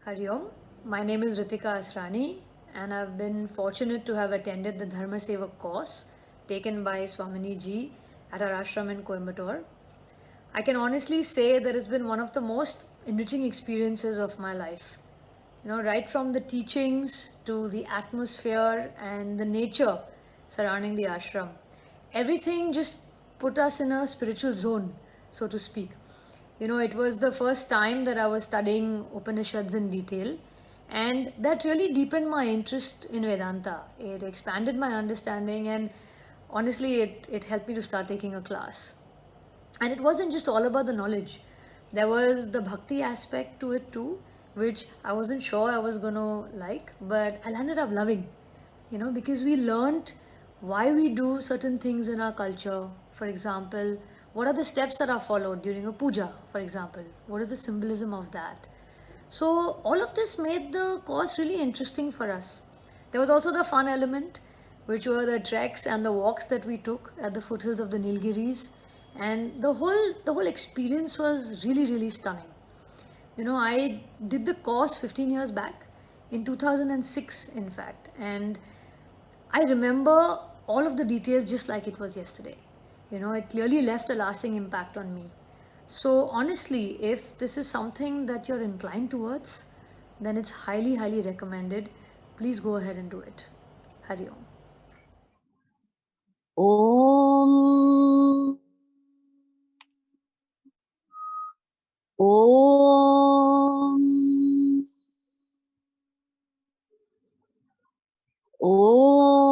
Hari Om. My name is Ritika Asrani, and I've been fortunate to have attended the Dharma Sevak course taken by Swamini ji at our ashram in Coimbatore. I can honestly say that it's been one of the most enriching experiences of my life. Right from the teachings to the atmosphere and the nature surrounding the ashram, everything just put us in a spiritual zone, so to speak. It was the first time that I was studying Upanishads in detail, and that really deepened my interest in Vedanta. It expanded my understanding, and honestly, it helped me to start taking a class. And it wasn't just all about the knowledge, there was the bhakti aspect to it too, which I wasn't sure I was going to like, but I landed up loving, because we learned why we do certain things in our culture. For example, what are the steps that are followed during a puja, for example? What is the symbolism of that? So, all of this made the course really interesting for us. There was also the fun element, which were the treks and the walks that we took at the foothills of the Nilgiris, and the whole experience was really stunning. I did the course 15 years back, in 2006, in fact, and I remember all of the details just like it was yesterday. It clearly left a lasting impact on me. So, honestly, if this is something that you're inclined towards, then it's highly recommended. Please go ahead and do it. Hari Om. Om. Om. Om.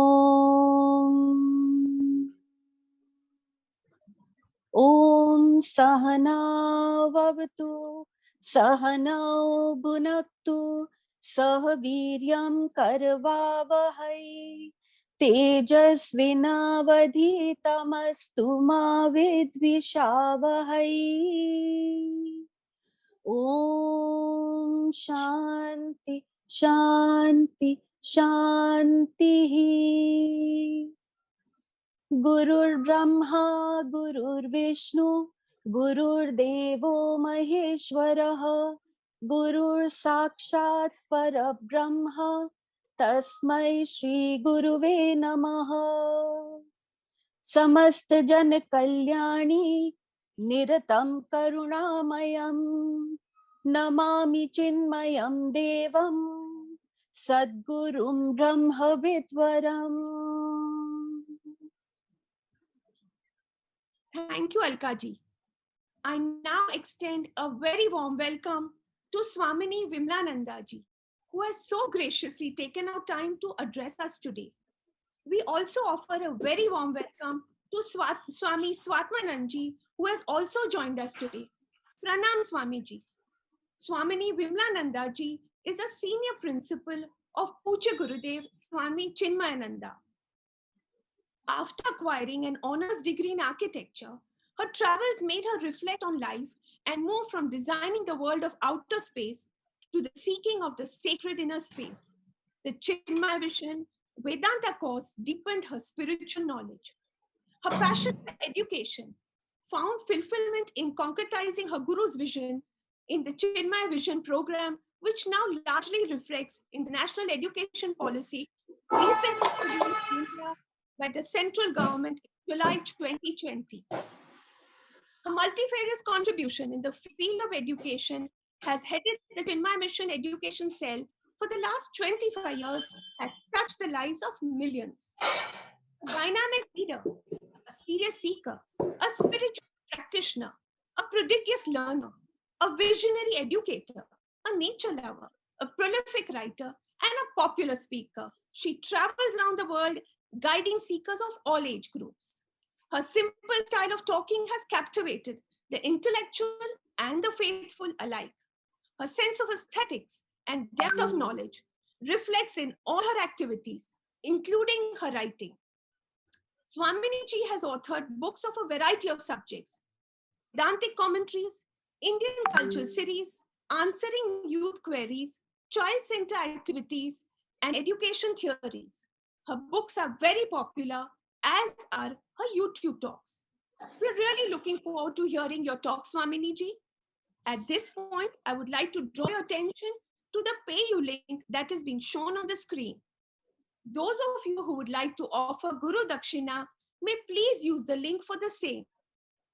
Om Sahana Vavatu Sahanao Bhunaktu Sahaviryam Karvavahai Tejasvinavadhitamastu ma vidvishavahai. Om Shanti Shanti Shanti. Gurur Brahma, Gurur Vishnu, Gurur Devo Maheshwaraha, Gurur Sakshat Parabrahma, Tasmai Shri Guruve Namaha. Samast Jan Kalyani, Niratam Karunamayam, Namami Chinmayam Devam, Sadgurum Brahma Vidvaram. Thank you, Alkaji. I now extend a very warm welcome to Swamini Vimlanandaji, who has so graciously taken out time to address us today. We also offer a very warm welcome to Swami Swatmananji, who has also joined us today. Pranam Swamiji. Swamini Vimlanandaji is a senior principal of Puja Gurudev Swami Chinmayananda. After acquiring an honors degree in architecture, her travels made her reflect on life and move from designing the world of outer space to the seeking of the sacred inner space. The Chinmaya Vision Vedanta course deepened her spiritual knowledge. Her passion for education found fulfillment in concretizing her guru's vision in the Chinmaya Vision program, which now largely reflects in the national education policy recently introduced in India by the central government in July 2020. Her multifarious contribution in the field of education has headed the Chinmaya Mission Education Cell for the last 25 years, has touched the lives of millions. A dynamic leader, a serious seeker, a spiritual practitioner, a prodigious learner, a visionary educator, a nature lover, a prolific writer, and a popular speaker. She travels around the world guiding seekers of all age groups. Her simple style of talking has captivated the intellectual and the faithful alike. Her sense of aesthetics and depth of knowledge reflects in all her activities, including her writing. Swaminiji has authored books of a variety of subjects: Vedantic commentaries, Indian culture series, answering youth queries, child center activities, and education theories. Her books are very popular, as are her YouTube talks. We're really looking forward to hearing your talk, Swaminiji. At this point, I would like to draw your attention to the PayU link that is being shown on the screen. Those of you who would like to offer Guru Dakshina may please use the link for the same.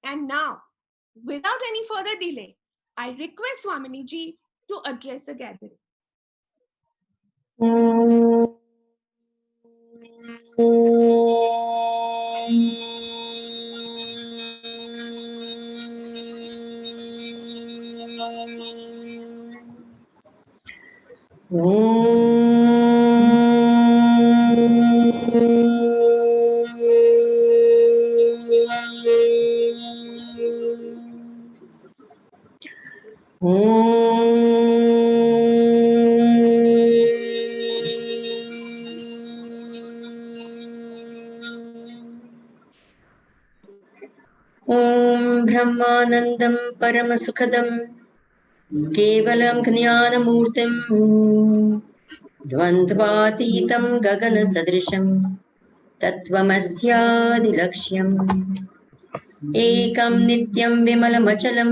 And now, without any further delay, I request Swamini ji to address the gathering. Om Brahmanandam Paramasukadam Kevalam Jnanamurtim Dvandvatitam Gagana Sadrisham Tattvamasyaadilaksham Ekam Nityam Vimalamachalam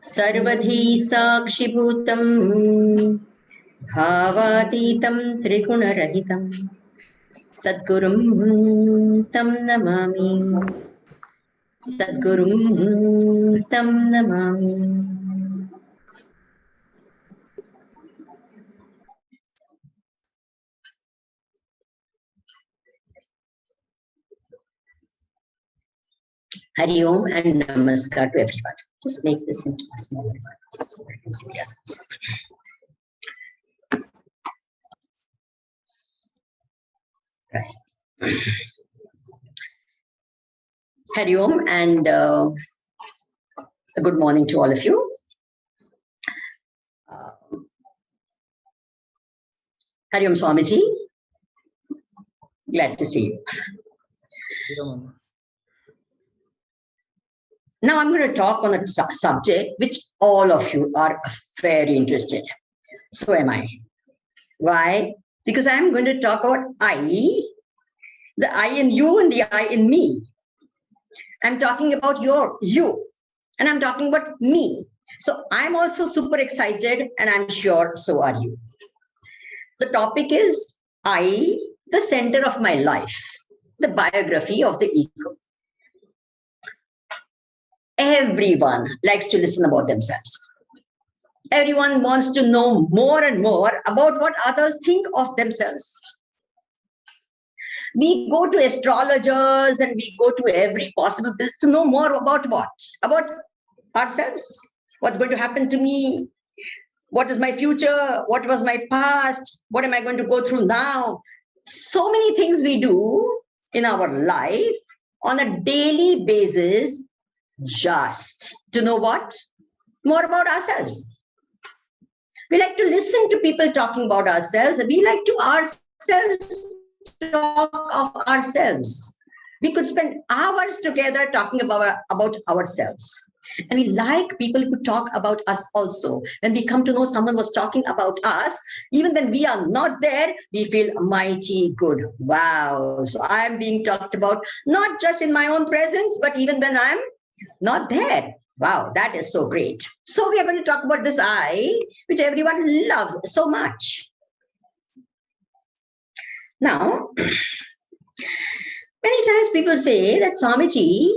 Sarvadhi Sakshibhutam Bhavatitam Trigunarahitam Sadgurum Tam Namami Sadgurum Tam Namami. Hari Om and Namaskar to everyone. Just make this into a smaller one so I can see the others. Right. Hari Om and a good morning to all of you. Hari Om Swamiji. Glad to see you. Now I'm going to talk on a subject which all of you are very interested. So am I. Why? Because I'm going to talk about I, the I in you and the I in me. I'm talking about you and I'm talking about me. So I'm also super excited and I'm sure so are you. The topic is I, the center of my life, the biography of the ego. Everyone likes to listen about themselves. Everyone wants to know more and more about what others think of themselves. We go to astrologers and we go to every possible place to know more about what? About ourselves. What's going to happen to me? What is my future? What was my past? What am I going to go through now? So many things we do in our life on a daily basis just to know what? More about ourselves. We like to listen to people talking about ourselves. We like to ourselves talk of ourselves. We could spend hours together talking about ourselves. And we like people who talk about us also. When we come to know someone was talking about us, even when we are not there, we feel mighty good. Wow. So I'm being talked about, not just in my own presence, but even when I'm not there. Wow, that is so great. So we are going to talk about this I, which everyone loves so much. Now, many times people say that Swamiji,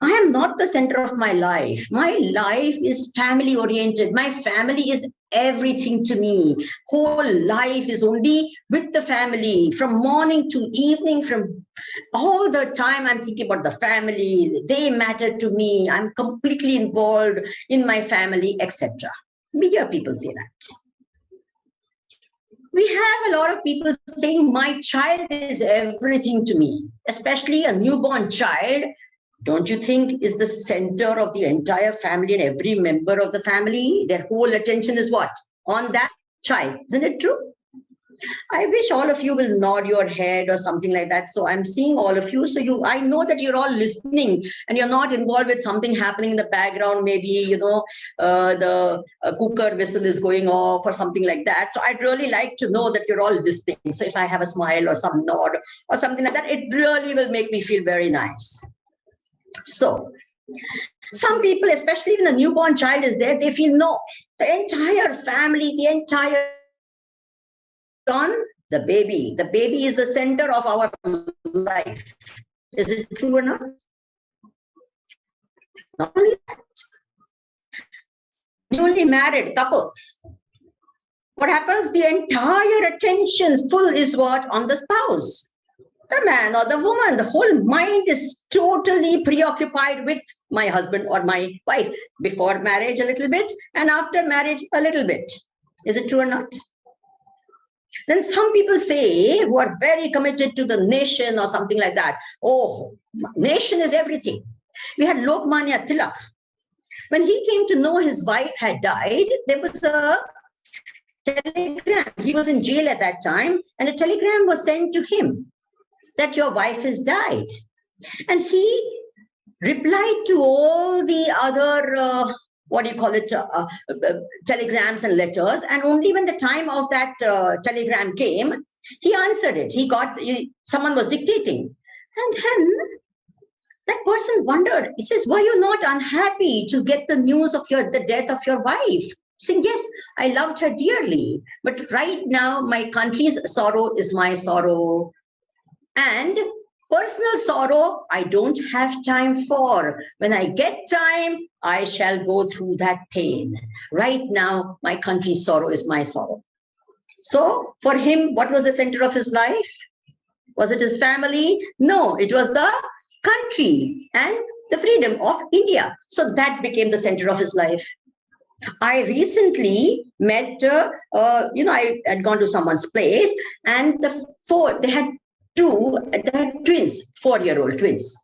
I am not the center of my life. My life is family oriented. My family is everything to me. Whole life is only with the family. From morning to evening, from all the time I'm thinking about the family. They matter to me. I'm completely involved in my family, etc. We hear people say that. We have a lot of people saying my child is everything to me, especially a newborn child. Don't you think is the center of the entire family and every member of the family? Their whole attention is what? On that child. Isn't it true? I wish all of you will nod your head or something like that. So I'm seeing all of you. So I know that you're all listening and you're not involved with something happening in the background. Maybe, the cooker whistle is going off or something like that. So I'd really like to know that you're all listening. So if I have a smile or some nod or something like that, it really will make me feel very nice. So Some people, especially when a newborn child is there, they feel no, the entire family, the entire on the baby. The baby is the center of our life. Is it true or not? Not only that. Newly married couple. What happens? The entire attention full is what? On the spouse. The man or the woman, the whole mind is totally preoccupied with my husband or my wife. Before marriage, a little bit, and after marriage, a little bit. Is it true or not? Then some people say, who are very committed to the nation or something like that, oh, nation is everything. We had Lokmanya Tilak. When he came to know his wife had died, there was a telegram. He was in jail at that time, and a telegram was sent to him that your wife has died. And he replied to all the other, telegrams and letters. And only when the time of that telegram came, he answered it. Someone was dictating. And then that person wondered, he says, were you not unhappy to get the news of the death of your wife? Saying, yes, I loved her dearly, but right now my country's sorrow is my sorrow. And personal sorrow, I don't have time for. When I get time, I shall go through that pain. Right now, my country's sorrow is my sorrow. So for him, what was the center of his life? Was it his family? No, it was the country and the freedom of India. So that became the center of his life. I recently met, I had gone to someone's place, and they had twins, 4-year-old twins.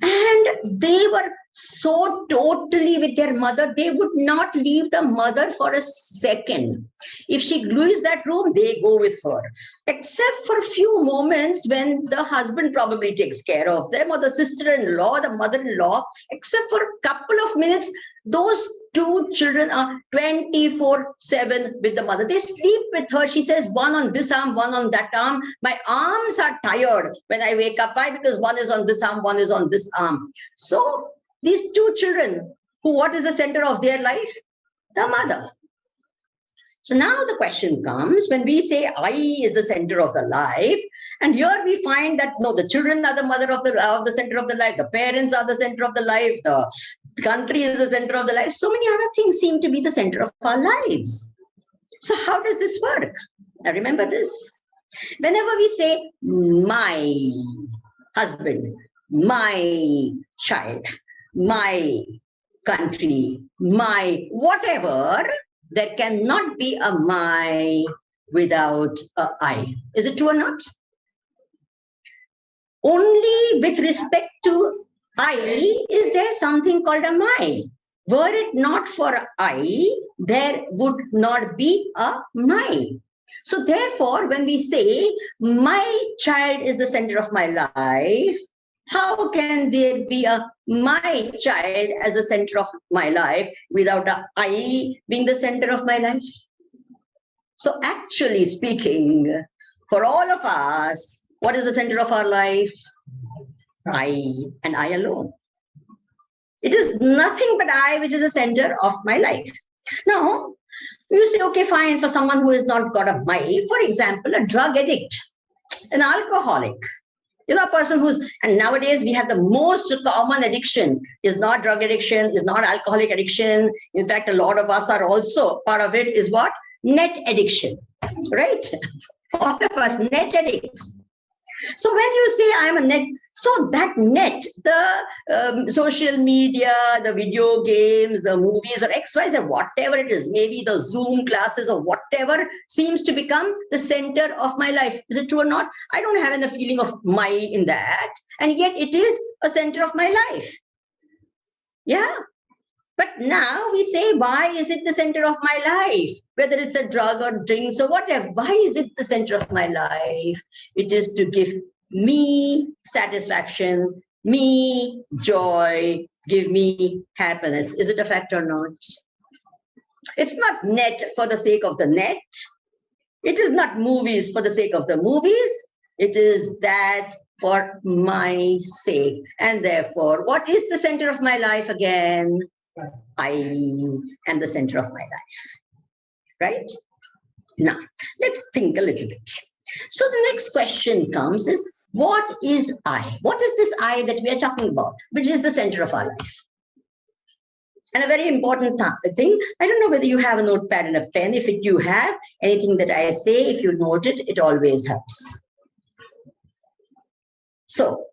And they were so totally with their mother, they would not leave the mother for a second. If she leaves that room, they go with her. Except for a few moments when the husband probably takes care of them, or the sister-in-law, the mother-in-law, except for a couple of minutes, those two children are 24/7 with the mother. They sleep with her. She says, one on this arm, one on that arm. My arms are tired when I wake up. Why? Because one is on this arm, one is on this arm. So these two children, what is the center of their life? The mother. So now the question comes, when we say I is the center of the life, and here we find that no, the children are the mother of the center of the life, the parents are the center of the life, the country is the center of the life. So many other things seem to be the center of our lives. So how does this work? Now remember this. Whenever we say my husband, my child, my country, my whatever, there cannot be a my without a I. Is it true or not? Only with respect to I is there something called a my. Were it not for I, there would not be a my. So therefore, when we say my child is the center of my life, how can there be a my child as the center of my life without a I being the center of my life? So actually speaking, for all of us, what is the center of our life? I and I alone. It is nothing but I which is the center of my life. Now, you say, okay, fine, for someone who has not got a my, for example, a drug addict, an alcoholic, a person and nowadays we have the most common addiction is not drug addiction, is not alcoholic addiction. In fact, a lot of us are also, part of it is what? Net addiction, right? All of us, net addicts. So when you say I'm a net, so that net, the social media, the video games, the movies or XYZ, whatever it is, maybe the Zoom classes or whatever seems to become the center of my life. Is it true or not? I don't have any feeling of my in that. And yet it is a center of my life. Yeah. But now we say, why is it the center of my life? Whether it's a drug or drinks or whatever, why is it the center of my life? It is to give me satisfaction, me joy, give me happiness. Is it a fact or not? It's not net for the sake of the net. It is not movies for the sake of the movies. It is that for my sake. And therefore, what is the center of my life again? I am the center of my life. Right? Now, let's think a little bit. So the next question comes is, what is I? What is this I that we are talking about, which is the center of our life? And a very important thing, I don't know whether you have a notepad and a pen. If you have anything that I say, if you note it, it always helps. So,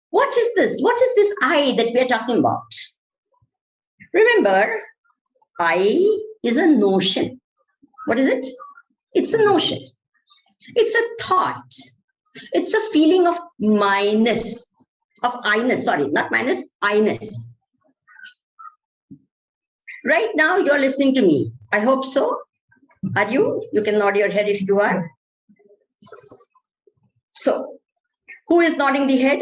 what is this? What is this I that we are talking about? Remember, I is a notion. What is it? It's a notion. It's a thought. It's a feeling of I-ness, sorry, not minus, I-ness. Right now, you're listening to me. I hope so. Are you? You can nod your head if you are. So, who is nodding the head?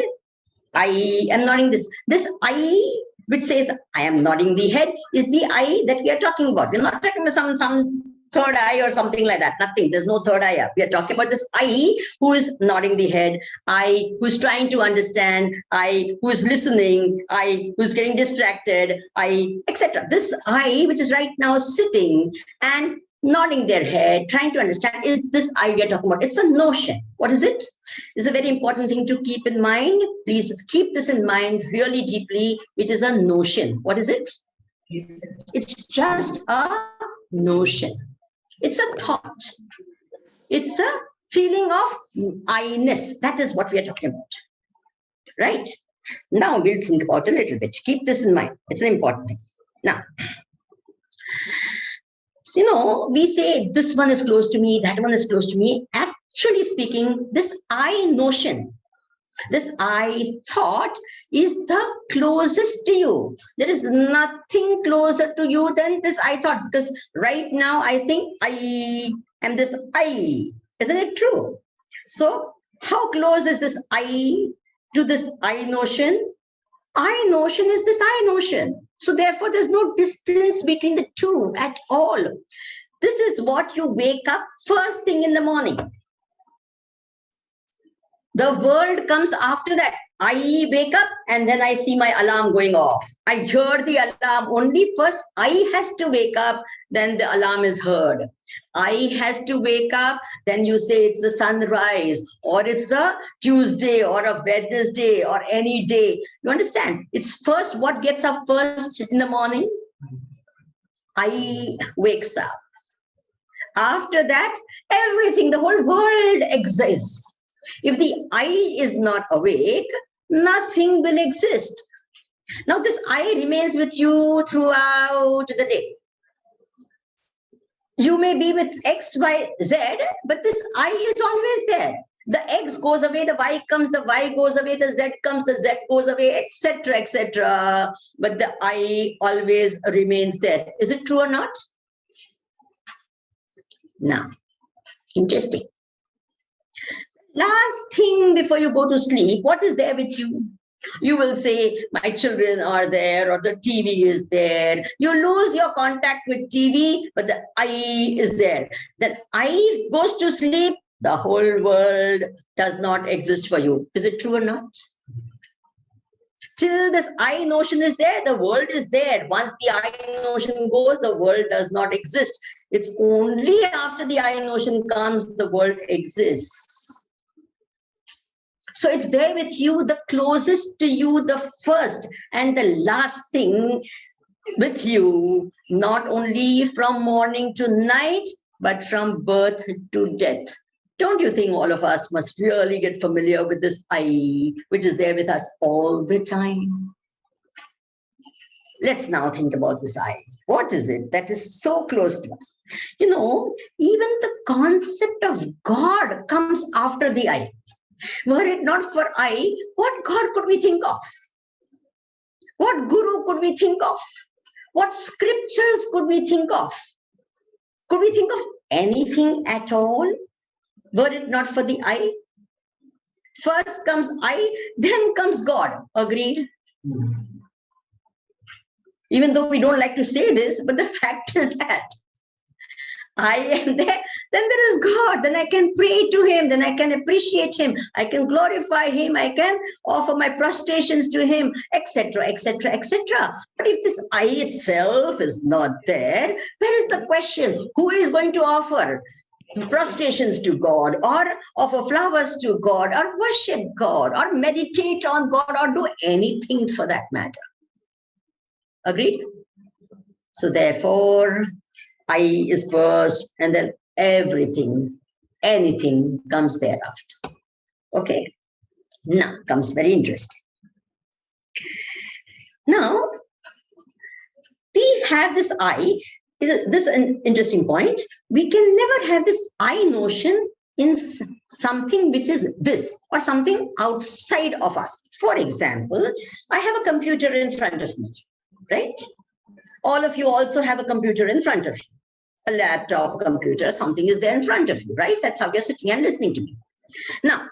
I am nodding this. This I, which says I am nodding the head, is the I that we are talking about. We're not talking about some third eye or something like that. Nothing. There's no third eye up. We are talking about this I who is nodding the head, I who is trying to understand, I who is listening, I who is getting distracted, I, etc. This I, which is right now sitting and nodding their head, trying to understand, is this I we are talking about. It's a notion. What is it? It's a very important thing to keep in mind. Please keep this in mind really deeply, which is a notion. What is it? It's just a notion. It's a thought. It's a feeling of I-ness. That is what we are talking about. Right? Now we'll think about a little bit. Keep this in mind. It's an important thing. Now, so, you know, we say this one is close to me, that one is close to me. Actually speaking, this I notion, this I thought is the closest to you. There is nothing closer to you than this I thought, because right now I think I am this I. Isn't it true? So how close is this I to this I notion? I notion is this I notion. So therefore there's no distance between the two at all. This is what you wake up first thing in the morning. The world comes after that. I wake up and then I see my alarm going off. I hear the alarm. Only first I has to wake up, then the alarm is heard. I has to wake up, then you say it's the sunrise, or it's a Tuesday or a Wednesday or any day. You understand? It's first what gets up first in the morning? I wakes up. After that, everything, the whole world exists. If the I is not awake, nothing will exist. Now this I remains with you throughout the day. You may be with X, Y, Z, but this I is always there. The X goes away, the Y comes, the Y goes away, the Z comes, the Z goes away, etc., etc. But the I always remains there. Is it true or not? Now, interesting. Last thing before you go to sleep, what is there with you? You will say, my children are there, or the TV is there. You lose your contact with TV, but the I is there. Then I goes to sleep, the whole world does not exist for you. Is it true or not? Till this I notion is there, the world is there. Once the I notion goes, the world does not exist. It's only after the I notion comes, the world exists. So it's there with you, the closest to you, the first and the last thing with you, not only from morning to night, but from birth to death. Don't you think all of us must really get familiar with this I, which is there with us all the time? Let's now think about this I. What is it that is so close to us? You know, even the concept of God comes after the I. Were it not for I, what God could we think of? What guru could we think of? What scriptures could we think of? Could we think of anything at all? Were it not for the I? First comes I, then comes God. Agreed? Even though we don't like to say this, but the fact is that I am there, then there is God. Then I can pray to him. Then I can appreciate him. I can glorify him. I can offer my prostrations to him, etc., etc., etc. But if this I itself is not there, where is the question? Who is going to offer prostrations to God, or offer flowers to God, or worship God, or meditate on God, or do anything for that matter? Agreed? So therefore, I is first, and then everything, anything comes thereafter. Okay? Now comes very interesting. Now, we have this I. This is an interesting point. We can never have this I notion in something which is this, or something outside of us. For example, I have a computer in front of me, right? All of you also have a computer in front of you. A laptop, a computer, something is there in front of you, right? That's how you're sitting and listening to me. Now,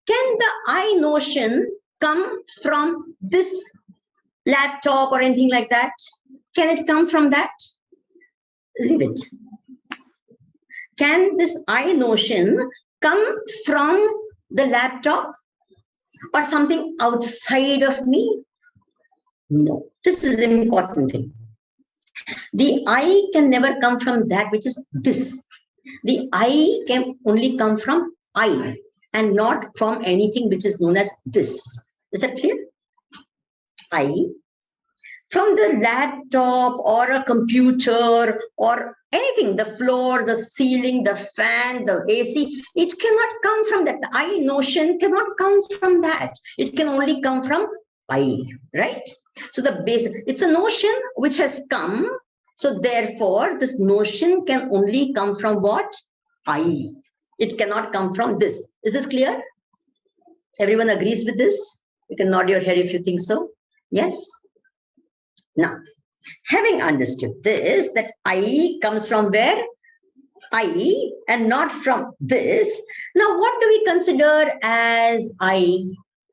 can the I notion come from this laptop or anything like that? Can it come from that? Leave it. Can this I notion come from the laptop or something outside of me? No. This is an important thing. The I can never come from that which is this. The I can only come from I and not from anything which is known as this. Is that clear? I. From the laptop or a computer or anything, the floor, the ceiling, the fan, the AC, it cannot come from that. The I notion cannot come from that. It can only come from I, right? So the base, it's a notion which has come. So therefore, this notion can only come from what? I. It cannot come from this. Is this clear? Everyone agrees with this? You can nod your head if you think so. Yes? Now, having understood this, that I comes from where? I, and not from this. Now, what do we consider as I?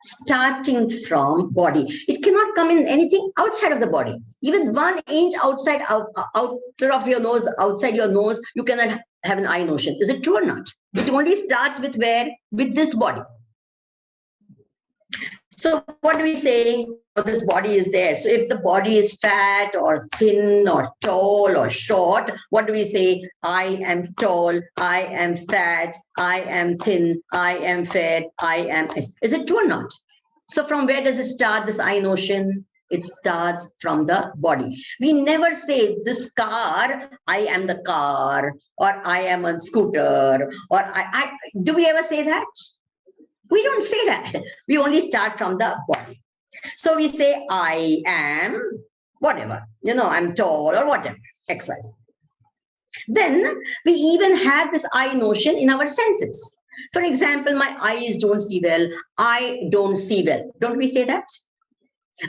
Starting from body. It cannot come in anything outside of the body. Even 1 inch outside, outer of your nose, outside your nose, you cannot have an I notion. Is it true or not? It only starts with where? With this body. So what do we say? Oh, this body is there. So if the body is fat or thin or tall or short, what do we say? I am tall, I am fat, I am thin, I am fair, I am... Is it true or not? So from where does it start, this I notion? It starts from the body. We never say this car, I am the car, or I am a scooter, or do we ever say that? We don't say that. We only start from the body. So we say, I am whatever, I'm tall or whatever, X, Y, Z. Then we even have this I notion in our senses. For example, my eyes don't see well. I don't see well. Don't we say that?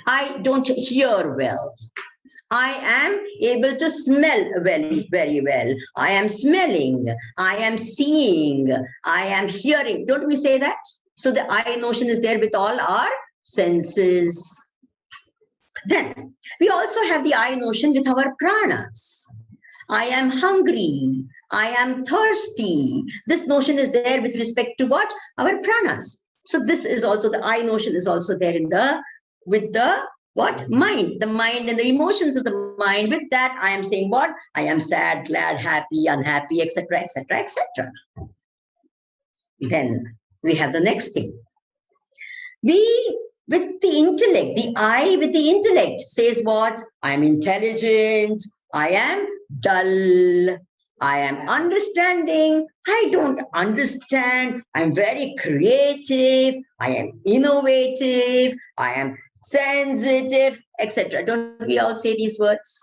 I don't hear well. I am able to smell very, very well. I am smelling. I am seeing. I am hearing. Don't we say that? So the I notion is there with all our senses. Then we also have the I notion with our pranas. I am hungry. I am thirsty. This notion is there with respect to what? Our pranas. So this is also, the I notion is also there with the what? Mind. The mind and the emotions of the mind. With that, I am saying what? I am sad, glad, happy, unhappy, etc., etc., etc. Then we have the next thing. We, with the intellect, the I with the intellect says what? I am intelligent. I am dull. I am understanding. I don't understand. I'm very creative. I am innovative. I am sensitive, etc. Don't we all say these words?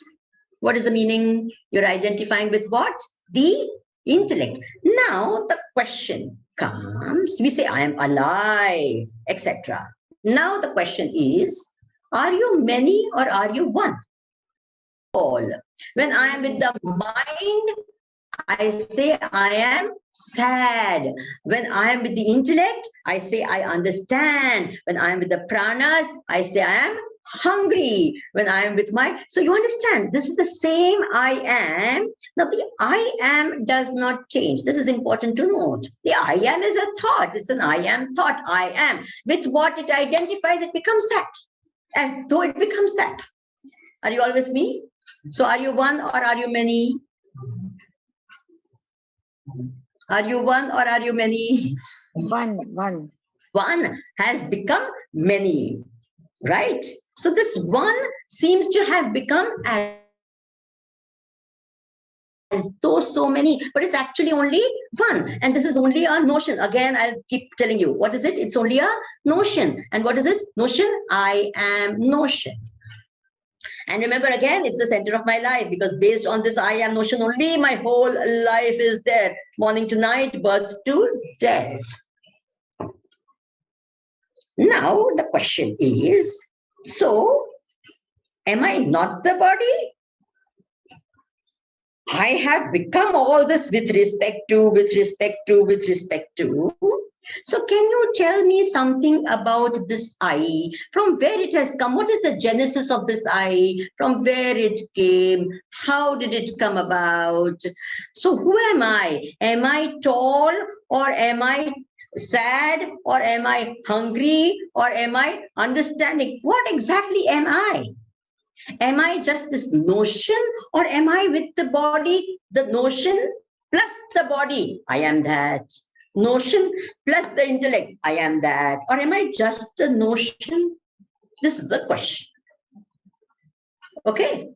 What is the meaning? You're identifying with what? The intellect. Now the question comes, we say, I am alive, etc. Now the question is, are you many or are you one? All. When I am with the mind, I say I am sad. When I am with the intellect, I say I understand. When I am with the pranas, I say I am hungry when I am with my. So you understand, this is the same I am. Now the I am does not change. This is important to note. The I am is a thought. It's an I am thought. I am. With what it identifies, it becomes that. As though it becomes that. Are you all with me? So are you one or are you many? Are you one or are you many? One. One has become many, right? So this one seems to have become as though so many, but it's actually only one. And this is only a notion. Again, I'll keep telling you, what is it? It's only a notion. And what is this notion? I am notion. And remember, again, it's the center of my life, because based on this I am notion only, my whole life is there. Morning to night, birth to death. Now the question is, so am I not the body? I have become all this with respect to. So can you tell me something about this I? From where it has come? What is the genesis of this I? From where it came? How did it come about? So who am I? Am I tall, or am I sad, or am I hungry, or am I understanding? What exactly am I? Am I just this notion, or am I with the body, the notion plus the body? I am that. Notion plus the intellect, I am that. Or am I just a notion? This is the question. Okay.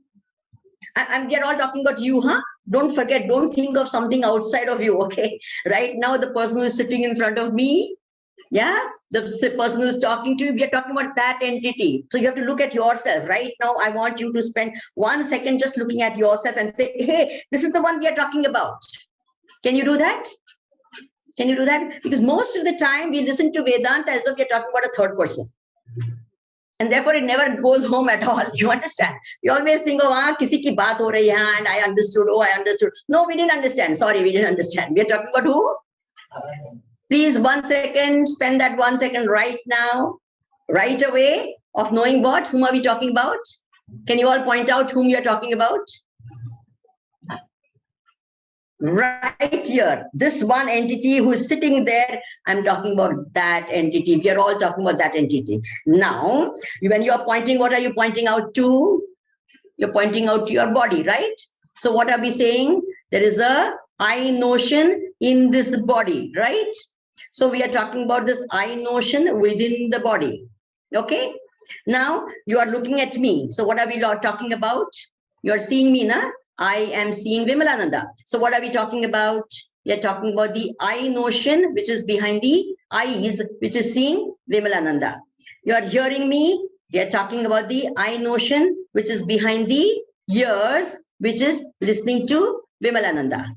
We are all talking about you, huh? Don't forget, don't think of something outside of you, okay? Right now, the person who is sitting in front of me, yeah, the person who is talking to you, we are talking about that entity. So you have to look at yourself. Right now, I want you to spend 1 second just looking at yourself and say, hey, this is the one we are talking about. Can you do that? Can you do that? Because most of the time we listen to Vedanta as if we are talking about a third person. And therefore it never goes home at all. You understand? We always think, oh, kisi ki baat ho rahi hai, and I understood. Oh, I understood. No, we didn't understand. Sorry, we didn't understand. We are talking about who? Please, 1 second, spend that 1 second right now, right away, of knowing what? Whom are we talking about? Can you all point out whom you are talking about? Right here, this one entity who is sitting there, I'm talking about that entity. We are all talking about that entity. Now, when you are pointing, what are you pointing out to? You're pointing out to your body, right? So what are we saying? There is a I notion in this body, right? So we are talking about this I notion within the body. Okay. Now you are looking at me. So what are we talking about? You are seeing me, na? I am seeing Vimalananda. So what are we talking about? We are talking about the I notion, which is behind the eyes, which is seeing Vimalananda. You are hearing me. We are talking about the I notion, which is behind the ears, which is listening to Vimalananda.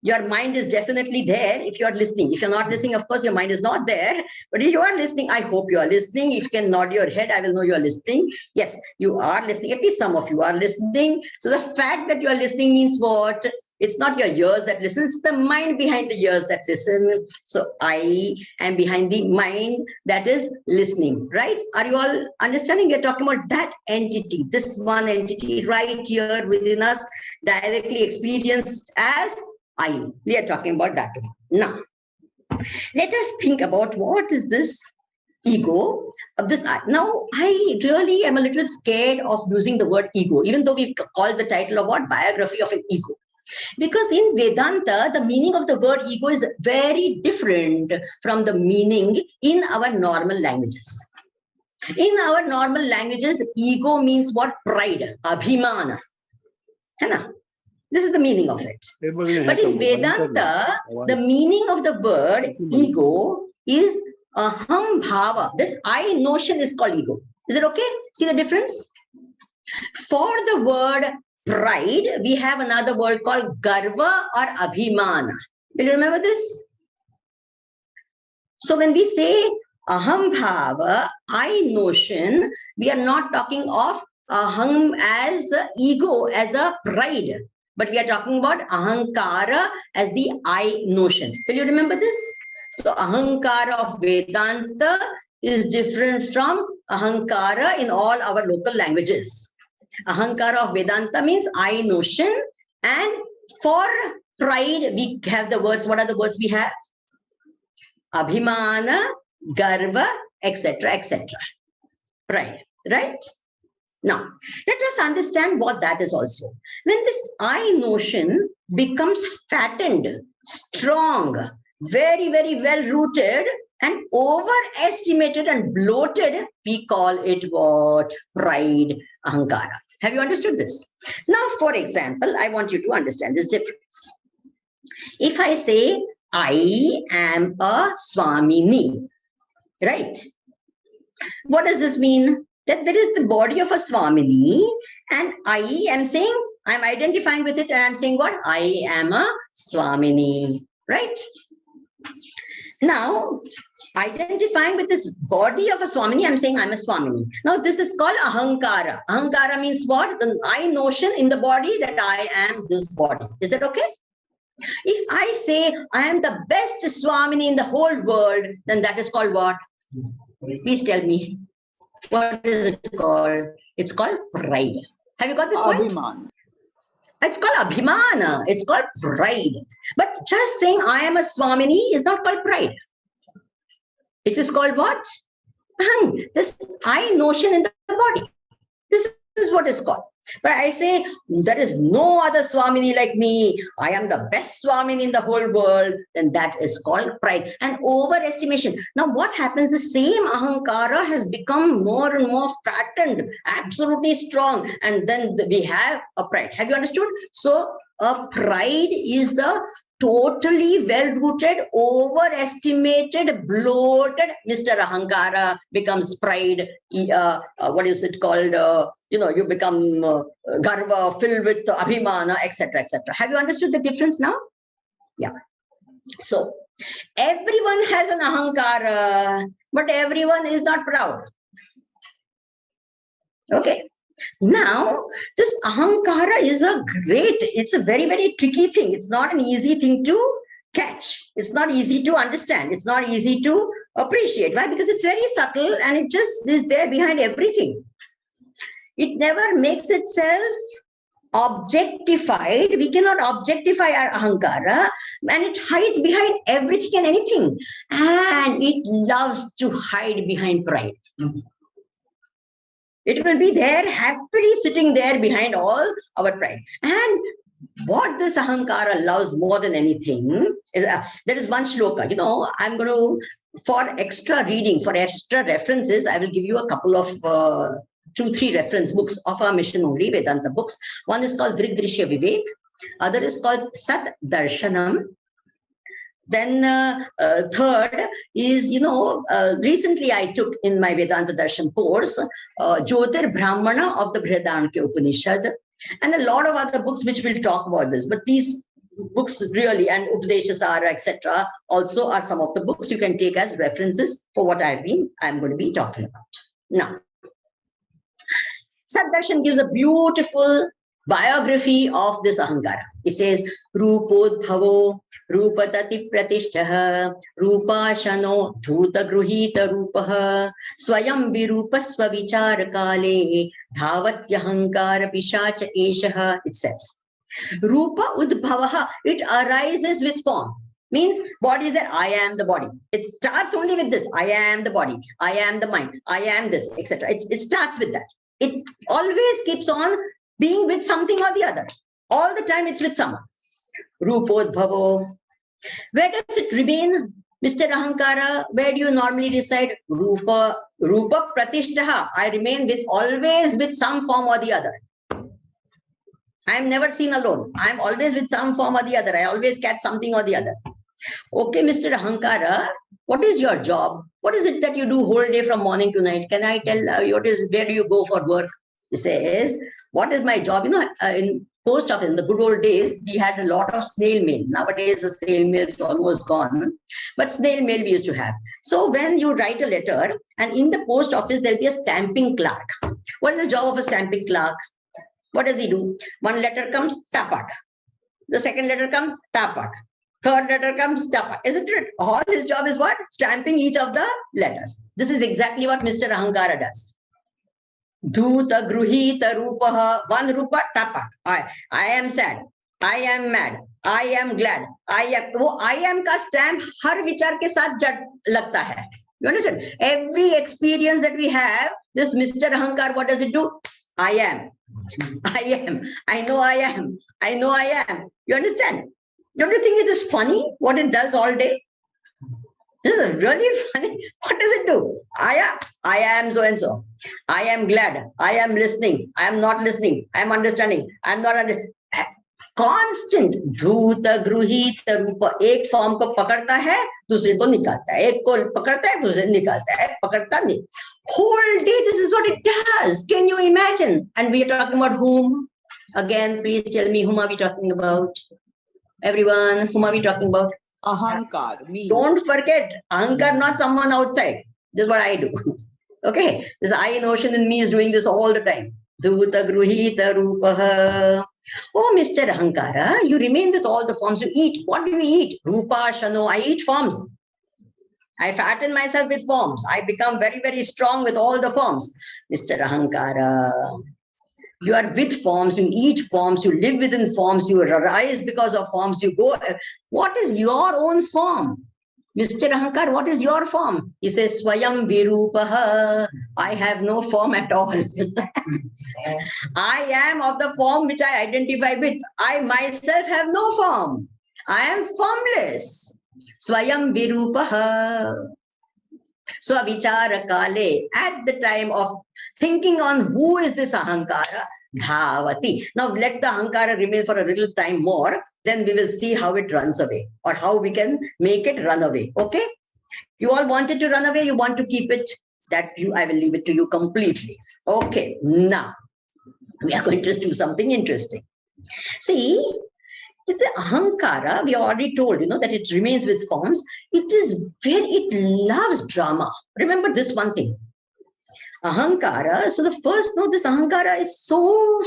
Your mind is definitely there if you are listening. If you're not listening, of course, your mind is not there. But if you are listening, I hope you are listening. If you can nod your head, I will know you are listening. Yes, you are listening. At least some of you are listening. So the fact that you are listening means what? It's not your ears that listen. It's the mind behind the ears that listen. So I am behind the mind that is listening, right? Are you all understanding? We're talking about that entity, this one entity right here within us, directly experienced as I. We are talking about that. Now, let us think about what is this ego of this I. Now, I really am a little scared of using the word ego, even though we've called the title of what? Biography of an ego. Because in Vedanta, the meaning of the word ego is very different from the meaning in our normal languages. In our normal languages, ego means what? Pride, abhimana. Hai na? This is the meaning of it. But in Vedanta, the meaning of the word ego is aham bhava. This I notion is called ego. Is it okay? See the difference? For the word pride, we have another word called garva or abhimana. Will you remember this? So when we say aham bhava, I notion, we are not talking of aham as ego, as a pride. But we are talking about ahankara as the I notion. Will you remember this? So ahankara of Vedanta is different from ahankara in all our local languages. Ahankara of Vedanta means I notion, and for pride we have the words. What are the words we have? Abhimana, garva, etc., etc. Pride, right? Now, let us understand what that is also. When this I notion becomes fattened, strong, very, very well rooted, and overestimated and bloated, we call it what? Pride, ahankara. Have you understood this? Now, for example, I want you to understand this difference. If I say, I am a Swamini, right? What does this mean? That there is the body of a Swamini, and I am saying, I'm identifying with it, and I'm saying what? I am a Swamini, right? Now, identifying with this body of a Swamini, I'm saying I'm a Swamini. Now, this is called ahankara. Ahankara means what? The I notion in the body that I am this body. Is that okay? If I say I am the best Swamini in the whole world, then that is called what? Please tell me. What is it called? It's called pride. Have you got this point? Abhiman. It's called abhimana. It's called pride. But just saying I am a Swamini is not called pride. It is called what? This I notion in the body. This is what it's called. But I say there is no other Swamini like me. I am the best Swamini in the whole world. Then that is called pride and overestimation. Now what happens? The same ahankara has become more and more fattened, absolutely strong. And then we have a pride. Have you understood? So a pride is the totally well-rooted, overestimated, bloated. Mr. Ahankara becomes pride. What is it called? You become garva, filled with abhimana, etc., etc. Have you understood the difference now? Yeah. So everyone has an ahankara, but everyone is not proud. Okay. Now, this ahankara is it's a very, very tricky thing. It's not an easy thing to catch. It's not easy to understand. It's not easy to appreciate. Why? Because it's very subtle and it just is there behind everything. It never makes itself objectified. We cannot objectify our ahankara, and it hides behind everything and anything. And it loves to hide behind pride. It will be there, happily sitting there behind all our pride. And what this ahankara loves more than anything is, there is one shloka, I'm going to, for extra reading, for extra references, I will give you a couple of 2-3 reference books of our mission only, Vedanta books. One is called Dridrishya Vivek. Other is called Sat Darshanam. Then third is, recently I took in my Vedanta Darshan course, Jyotir Brahmana of the Brihadaranyaka Upanishad, and a lot of other books which will talk about this. But these books really, and Upadeshasara, etc., also are some of the books you can take as references for what I'm going to be talking about. Now, Saddarshan gives a beautiful biography of this ahankara. It says, Rupodbhavo, Rupatati Pratishtaha, Rupashano, Dhuta Gruhita Rupaha, Swayam Virupasva Vicharakale, Dhavatyahankara Pishacha Eshaha, it says. Rupa Udbhavaha, it arises with form. Means body is that I am the body. It starts only with this. I am the body. I am the mind. I am this, etc. It starts with that. It always keeps on being with something or the other. All the time it's with someone. Rupodbhavo. Where does it remain, Mr. Ahankara? Where do you normally reside? Rupa Pratishtaha. I remain always with some form or the other. I am never seen alone. I am always with some form or the other. I always catch something or the other. Okay, Mr. Ahankara, what is your job? What is it that you do whole day from morning to night? Can I tell where do you go for work? He says, what is my job? In post office, in the good old days, we had a lot of snail mail. Nowadays, the snail mail is almost gone. But snail mail we used to have. So when you write a letter, and in the post office, there'll be a stamping clerk. What is the job of a stamping clerk? What does he do? One letter comes, tapak. The second letter comes, tapak. Third letter comes tapa, isn't it? All his job is what? Stamping each of the letters. This is exactly what Mr. Ahankara does. Dhuta, gruhita, rupaha, one rupa, tapa. I am sad. I am mad. I am glad. वो I am का stamp हर विचार के साथ लगता है. You understand? Every experience that we have, this Mr. Ahankar, what does it do? I am. I am. I know I am. I know I am. You understand? Don't you think it is funny what it does all day? This is really funny. What does it do? I am so and so. I am glad. I am listening. I am not listening. I am understanding. I am not understanding. Constant dhūta gruhita रूपा एक form को पकड़ता है दूसरे को निकालता है एक को पकड़ता है दूसरे निकालता है पकड़ता नहीं whole day this is what it does. Can you imagine? And we are talking about whom? Again, please tell me, whom are we talking about? Everyone, whom are we talking about? Ahankar, me. Don't forget, Ahankar, not someone outside. This is what I do. Okay, this I notion in me is doing this all the time. Dhuta gruhita rupaha. Oh, Mr. Ahankara, you remain with all the forms you eat. What do you eat? Rupa, Shano, I eat forms. I fatten myself with forms. I become very, very strong with all the forms. Mr. Ahankara, you are with forms, you eat forms, you live within forms, you arise because of forms, you go. What is your own form? Mr. Ahankar, what is your form? He says, Swayam Virupaha. I have no form at all. I am of the form which I identify with. I myself have no form. I am formless. Swayam Virupaha. So Vichara Kale, at the time of thinking on who is this Ahankara, Dhavati. Now let the Ahankara remain for a little time more, then we will see how it runs away or how we can make it run away. Okay? You all wanted to run away, you want to keep it, I will leave it to you completely. Okay, now we are going to do something interesting. See, the Ahankara, we already told, that it remains with forms. It loves drama. Remember this one thing. Ahankara, so the first note, this Ahankara is so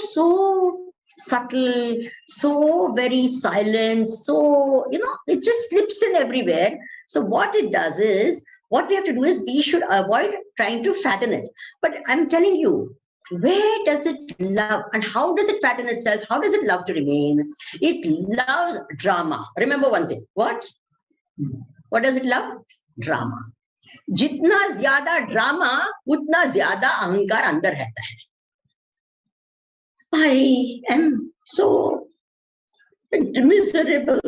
subtle, so very silent, so, it just slips in everywhere. So what it does is, what we have to do is we should avoid trying to fatten it. But I'm telling you, where does it love and how does it fatten itself? How does it love to remain? It loves drama. Remember one thing. What? What does it love? Drama. Jitna zyada drama, utna zyada ahankar andar rehta hai. I am so miserable.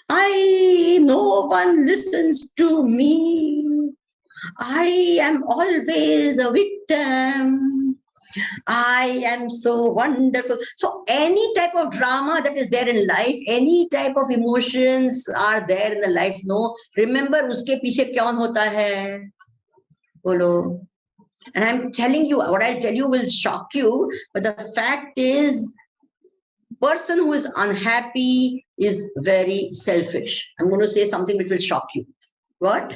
No one listens to me. I am always a victim. I am so wonderful. So any type of drama that is there in life, any type of emotions are there in the life, no? Remember, uske piche kyaun hota hai? Bolo. And I'm telling you, what I'll tell you will shock you, but the fact is, person who is unhappy is very selfish. I'm going to say something which will shock you. What?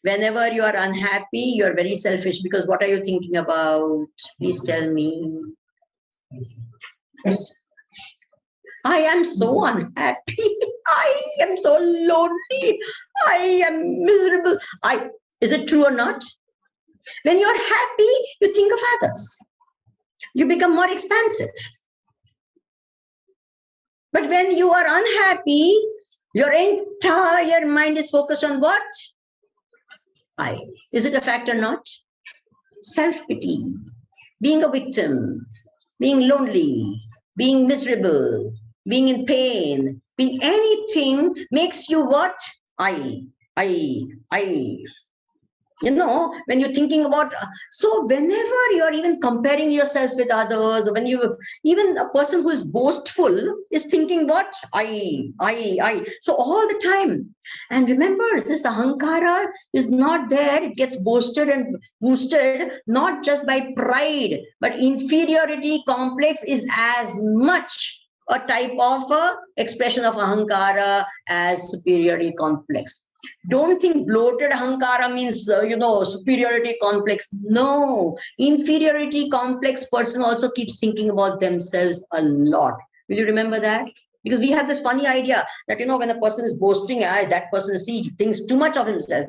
Whenever you are unhappy, you are very selfish because what are you thinking about? Please tell me. Yes. I am so unhappy. I am so lonely. I am miserable. Is it true or not? When you are happy, you think of others. You become more expansive. But when you are unhappy, your entire mind is focused on what? Is it a fact or not? Self-pity, being a victim, being lonely, being miserable, being in pain, being anything makes you what? When you're thinking about, so whenever you're even comparing yourself with others, when even a person who is boastful is thinking what? I. So all the time. And remember, this Ahankara is not there. It gets boosted and boosted, not just by pride, but inferiority complex is as much a type of expression of Ahankara as superiority complex. Don't think bloated Ahankara means, superiority complex. No, inferiority complex person also keeps thinking about themselves a lot. Will you remember that? Because we have this funny idea that, when a person is boasting, that person thinks too much of himself.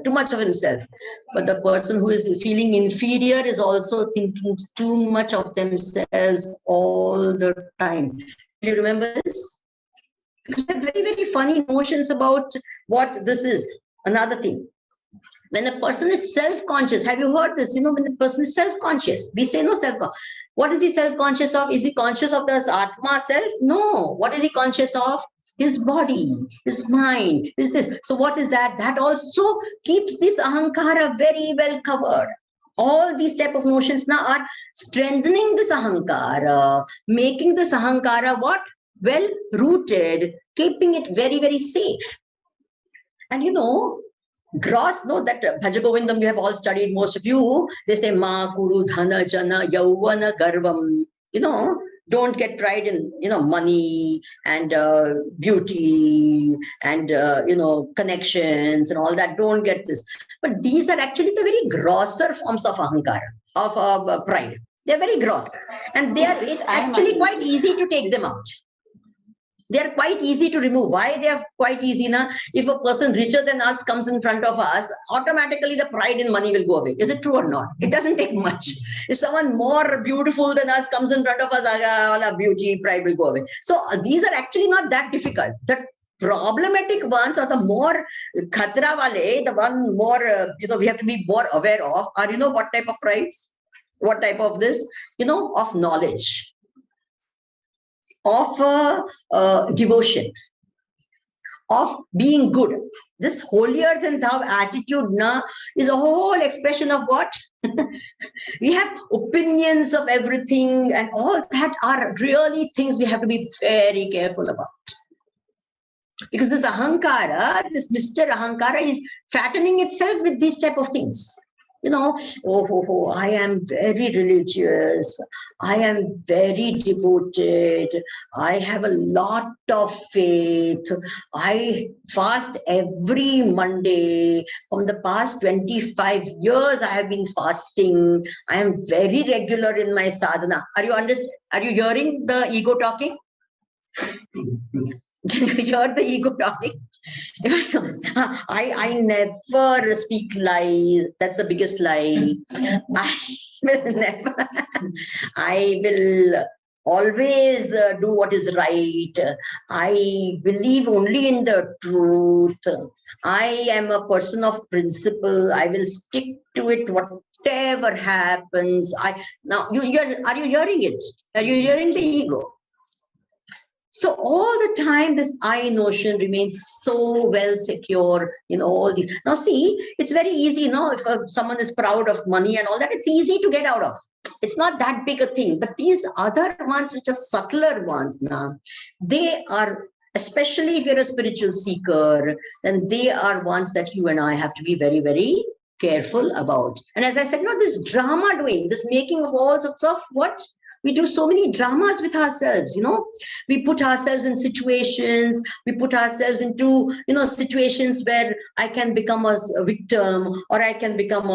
But the person who is feeling inferior is also thinking too much of themselves all the time. Do you remember this? Because we have very, very funny notions about what this is. Another thing. When a person is self-conscious, have you heard this? When the person is self-conscious, we say no self-conscious. What is he self-conscious of? Is he conscious of the Atma self? No. What is he conscious of? His body, his mind, is this. So what is that? That also keeps this ahankara very well covered. All these type of notions now are strengthening this ahankara, making this ahankara what? Well rooted, keeping it very, very safe. And gross, no, that Bhaja Govindam we have all studied, most of you, they say Ma Kuru Dhana Jana Yauvana Garvam. Don't get pride in money and beauty and connections and all that. Don't get this. But these are actually the very grosser forms of ahankara, of pride. They're very gross, and it's actually quite easy to take them out. They're quite easy to remove. Why they are quite easy? If a person richer than us comes in front of us, automatically the pride in money will go away. Is it true or not? It doesn't take much. If someone more beautiful than us comes in front of us, all our beauty, pride will go away. So these are actually not that difficult. The problematic ones, or the more khatra wale, the one more, we have to be more aware of, are, what type of prides? What type of this? Of knowledge, of devotion, of being good. This holier than thou attitude is a whole expression of what? We have opinions of everything, and all that are really things we have to be very careful about. Because this ahankara, this Mr. Ahankara is fattening itself with these type of things. I am very religious, I am very devoted, I have a lot of faith, I fast every Monday. From the past 25 years, I have been fasting. I am very regular in my sadhana. Are you hearing the ego talking? Can you hear the ego talking? I never speak lies. That's the biggest lie. I will always do what is right. I believe only in the truth. I am a person of principle. I will stick to it, whatever happens. Are you hearing it? Are you hearing the ego? So all the time, this I notion remains so well secure in all these. Now see, it's very easy, if someone is proud of money and all that, it's easy to get out of. It's not that big a thing. But these other ones, which are subtler ones now, they are, especially if you're a spiritual seeker, then they are ones that you and I have to be very, very careful about. And as I said, this drama doing, this making of all sorts of what? We do so many dramas with ourselves, we put ourselves in situations, we put ourselves into, situations where I can become a victim, or I can become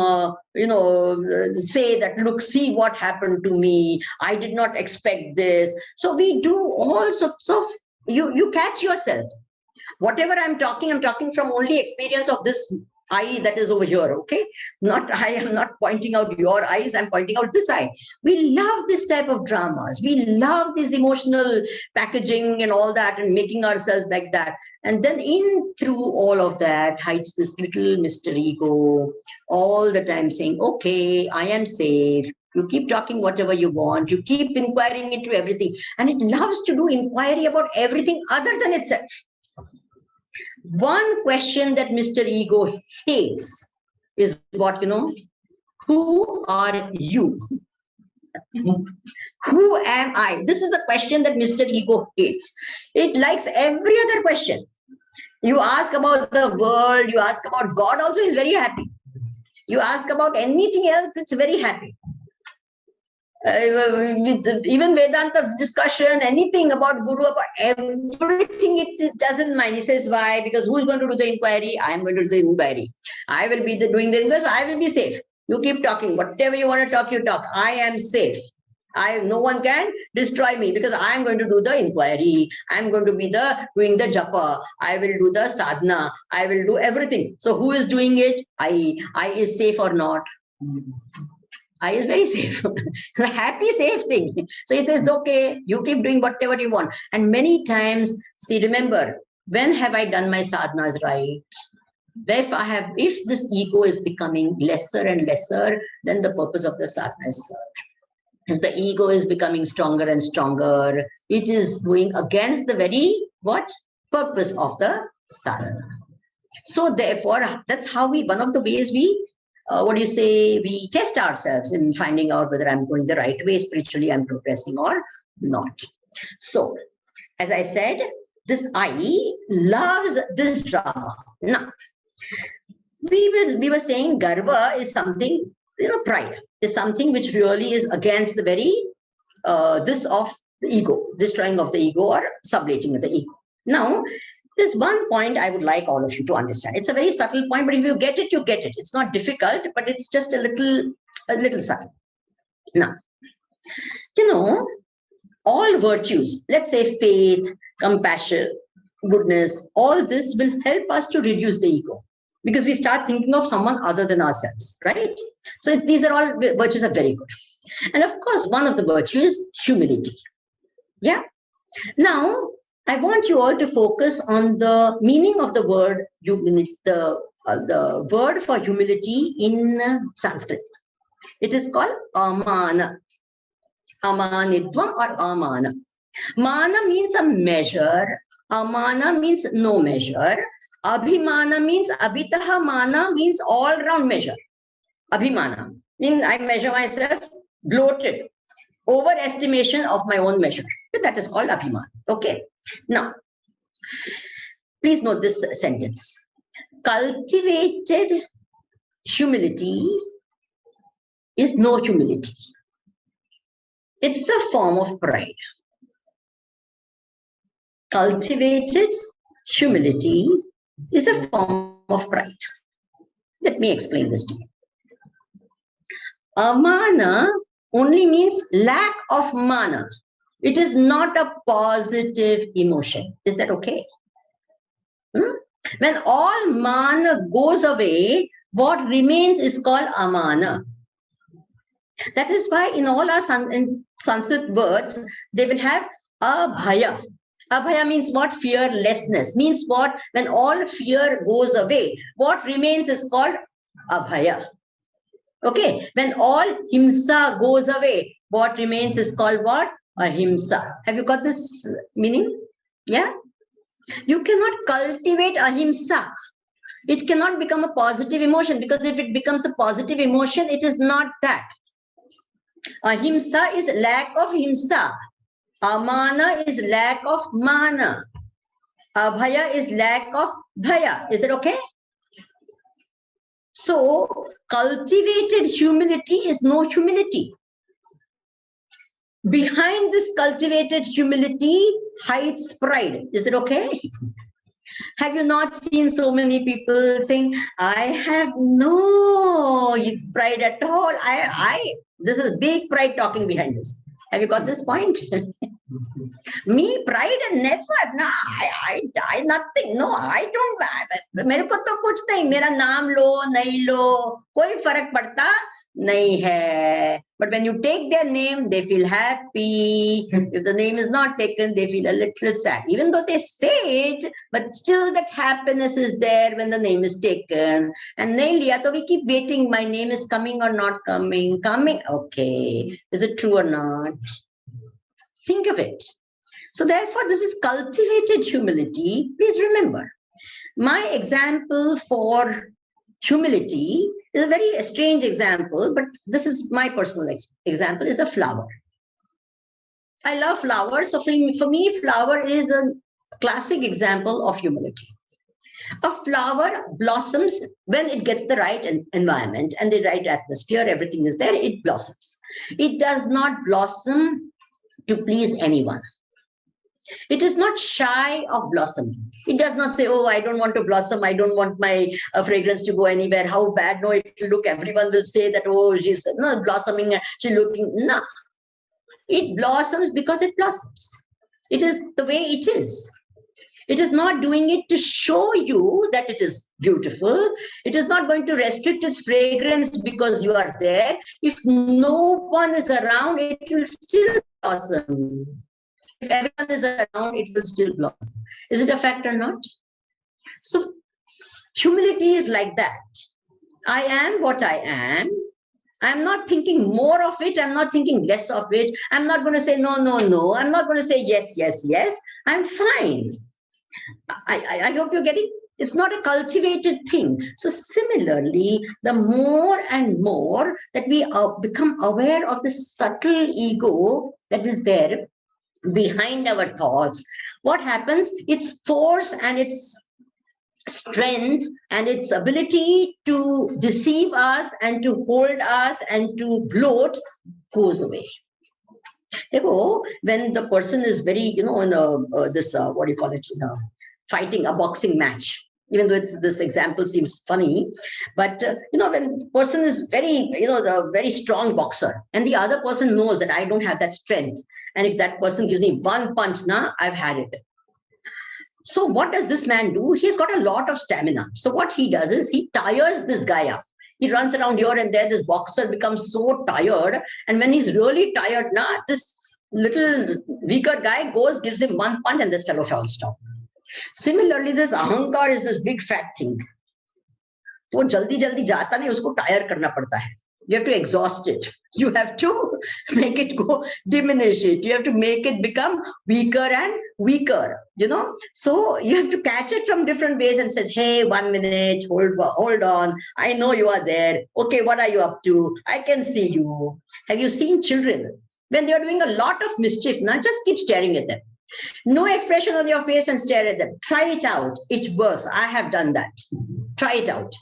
say that, look, see what happened to me. I did not expect this. So we do all sorts of, you catch yourself. Whatever I'm talking from only experience of this eye that is over here, okay? I am not pointing out your eyes, I'm pointing out this eye. We love this type of dramas. We love this emotional packaging and all that, and making ourselves like that. And then through all of that hides this little Mr. Ego, all the time saying, okay, I am safe. You keep talking whatever you want. You keep inquiring into everything. And it loves to do inquiry about everything other than itself. One question that Mr. Ego hates is what, who are you? Who am I? This is the question that Mr. Ego hates. It likes every other question. You ask about the world, you ask about God, also is very happy. You ask about anything else, it's very happy. Even Vedanta discussion, anything about Guru, about everything, it doesn't mind. He says, why? Because who is going to do the inquiry? I am going to do the inquiry. I will be doing the inquiry, so I will be safe. You keep talking. Whatever you want to talk, you talk. I am safe. No one can destroy me because I'm going to do the inquiry. I'm going to be doing the japa. I will do the sadhana. I will do everything. So who is doing it? I is safe or not? I is very safe. A happy, safe thing. So he says, okay, you keep doing whatever you want. And many times, see, remember, when have I done my sadhanas right? If this ego is becoming lesser and lesser, then the purpose of the sadhana is served. If the ego is becoming stronger and stronger, it is going against the very purpose of the sadhana. So therefore, that's how one of the ways we test ourselves in finding out whether I'm going the right way spiritually, I'm progressing or not. So, as I said, this I loves this drama. Now, we were saying garva is something, pride is something which really is against the very this of the ego, destroying of the ego or sublating of the ego. Now, there's one point I would like all of you to understand. It's a very subtle point, but if you get it, you get it. It's not difficult, but it's just a little subtle. Now, all virtues, let's say faith, compassion, goodness, all this will help us to reduce the ego because we start thinking of someone other than ourselves, right? So these are all virtues are very good. And of course, one of the virtues is humility. Yeah. Now, I want you all to focus on the meaning of the word humility, the word for humility in Sanskrit. It is called amana. Amanitvam or amana. Mana means a measure. Amana means no measure. Abhimana means abhitaha mana means all round measure. Abhimana means I measure myself bloated, overestimation of my own measure. That is called abhimana. Okay. Now, please note this sentence. Cultivated humility is no humility. It's a form of pride. Cultivated humility is a form of pride. Let me explain this to you. Amana only means lack of mana. It is not a positive emotion. Is that okay? When all mana goes away, what remains is called amana. That is why in all our Sanskrit words, they will have abhaya. Abhaya means what? Fearlessness. Means what? When all fear goes away, what remains is called abhaya. Okay. When all himsa goes away, what remains is called what? Ahimsa. Have you got this meaning? Yeah. You cannot cultivate ahimsa. It cannot become a positive emotion because if it becomes a positive emotion, it is not that. Ahimsa is lack of himsa. Amana is lack of mana. Abhaya is lack of bhaya. Is that okay? So, cultivated humility is no humility. Behind this cultivated humility hides pride. Is that okay? Have you not seen so many people saying, I have no pride at all. This is big pride talking behind this. Have you got this point? Me, pride and never. No, I nothing. No, I don't. मेरे को तो कुछ नहीं. मेरा नाम लो, नहीं लो, कोई फर्क पड़ता नहीं है. But when you take their name, they feel happy. If the name is not taken, they feel a little sad. Even though they say it, but still that happiness is there when the name is taken. And nahi liya, so we keep waiting. My name is coming or not coming? Coming. Okay. Is it true or not? Think of it. So therefore, this is cultivated humility. Please remember, my example for humility is a very strange example, but this is my personal example, is a flower. I love flowers. So for me, flower is a classic example of humility. A flower blossoms when it gets the right environment and the right atmosphere, everything is there, it blossoms. It does not blossom to please anyone. It is not shy of blossoming. It does not say, oh, I don't want to blossom. I don't want my fragrance to go anywhere. How bad? No, it will look, everyone will say that, oh, she's not blossoming. She's looking, no. It blossoms because it blossoms. It is the way it is. It is not doing it to show you that it is beautiful. It is not going to restrict its fragrance because you are there. If no one is around, it will still blossom. If everyone is around, it will still blossom. Is it a fact or not? So humility is like that. I am what I am. I'm not thinking more of it. I'm not thinking less of it. I'm not going to say no, no, no. I'm not going to say yes, yes, yes. I'm fine. I hope you're getting, it's not a cultivated thing. So similarly, the more and more that we become aware of the subtle ego that is there behind our thoughts, what happens? Its force and its strength and its ability to deceive us and to hold us and to bloat goes away. When the person is very, in this, what do you call it, fighting a boxing match, even though this example seems funny, but when the person is very, the very strong boxer, and the other person knows that I don't have that strength, and if that person gives me one punch, I've had it. So what does this man do? He's got a lot of stamina. So what he does is he tires this guy up. He runs around here and there. This boxer becomes so tired, and when he's really tired, this little weaker guy goes, gives him one punch, and this fellow falls down. Similarly, this ahankar is this big fat thing. वो जल्दी जल्दी जाता नहीं, उसको tyre करना पड़ता है. You have to exhaust it. You have to make it go, diminish it. You have to make it become weaker and weaker, So you have to catch it from different ways and says, hey, 1 minute, hold on. I know you are there. Okay, what are you up to? I can see you. Have you seen children? When they are doing a lot of mischief, just keep staring at them. No expression on your face and stare at them. Try it out. It works. I have done that. Try it out.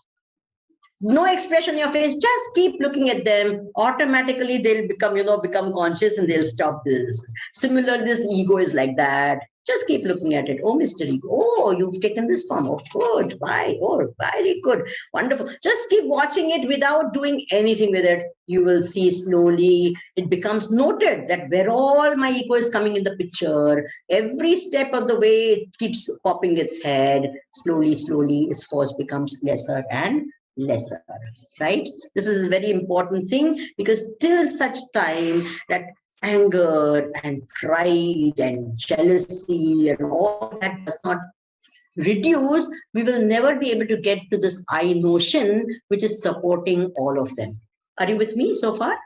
No expression on your face. Just keep looking at them. Automatically, they'll become conscious and they'll stop this. Similarly, this ego is like that. Just keep looking at it. Oh, Mr. Ego. Oh, you've taken this form. Oh, good. Why? Oh, very good. Wonderful. Just keep watching it without doing anything with it. You will see slowly it becomes noted that where all my ego is coming in the picture, every step of the way it keeps popping its head. Slowly, slowly, its force becomes lesser and lesser, right? This is a very important thing, because till such time that anger and pride and jealousy and all that does not reduce, we will never be able to get to this I notion, which is supporting all of them. Are you with me so far?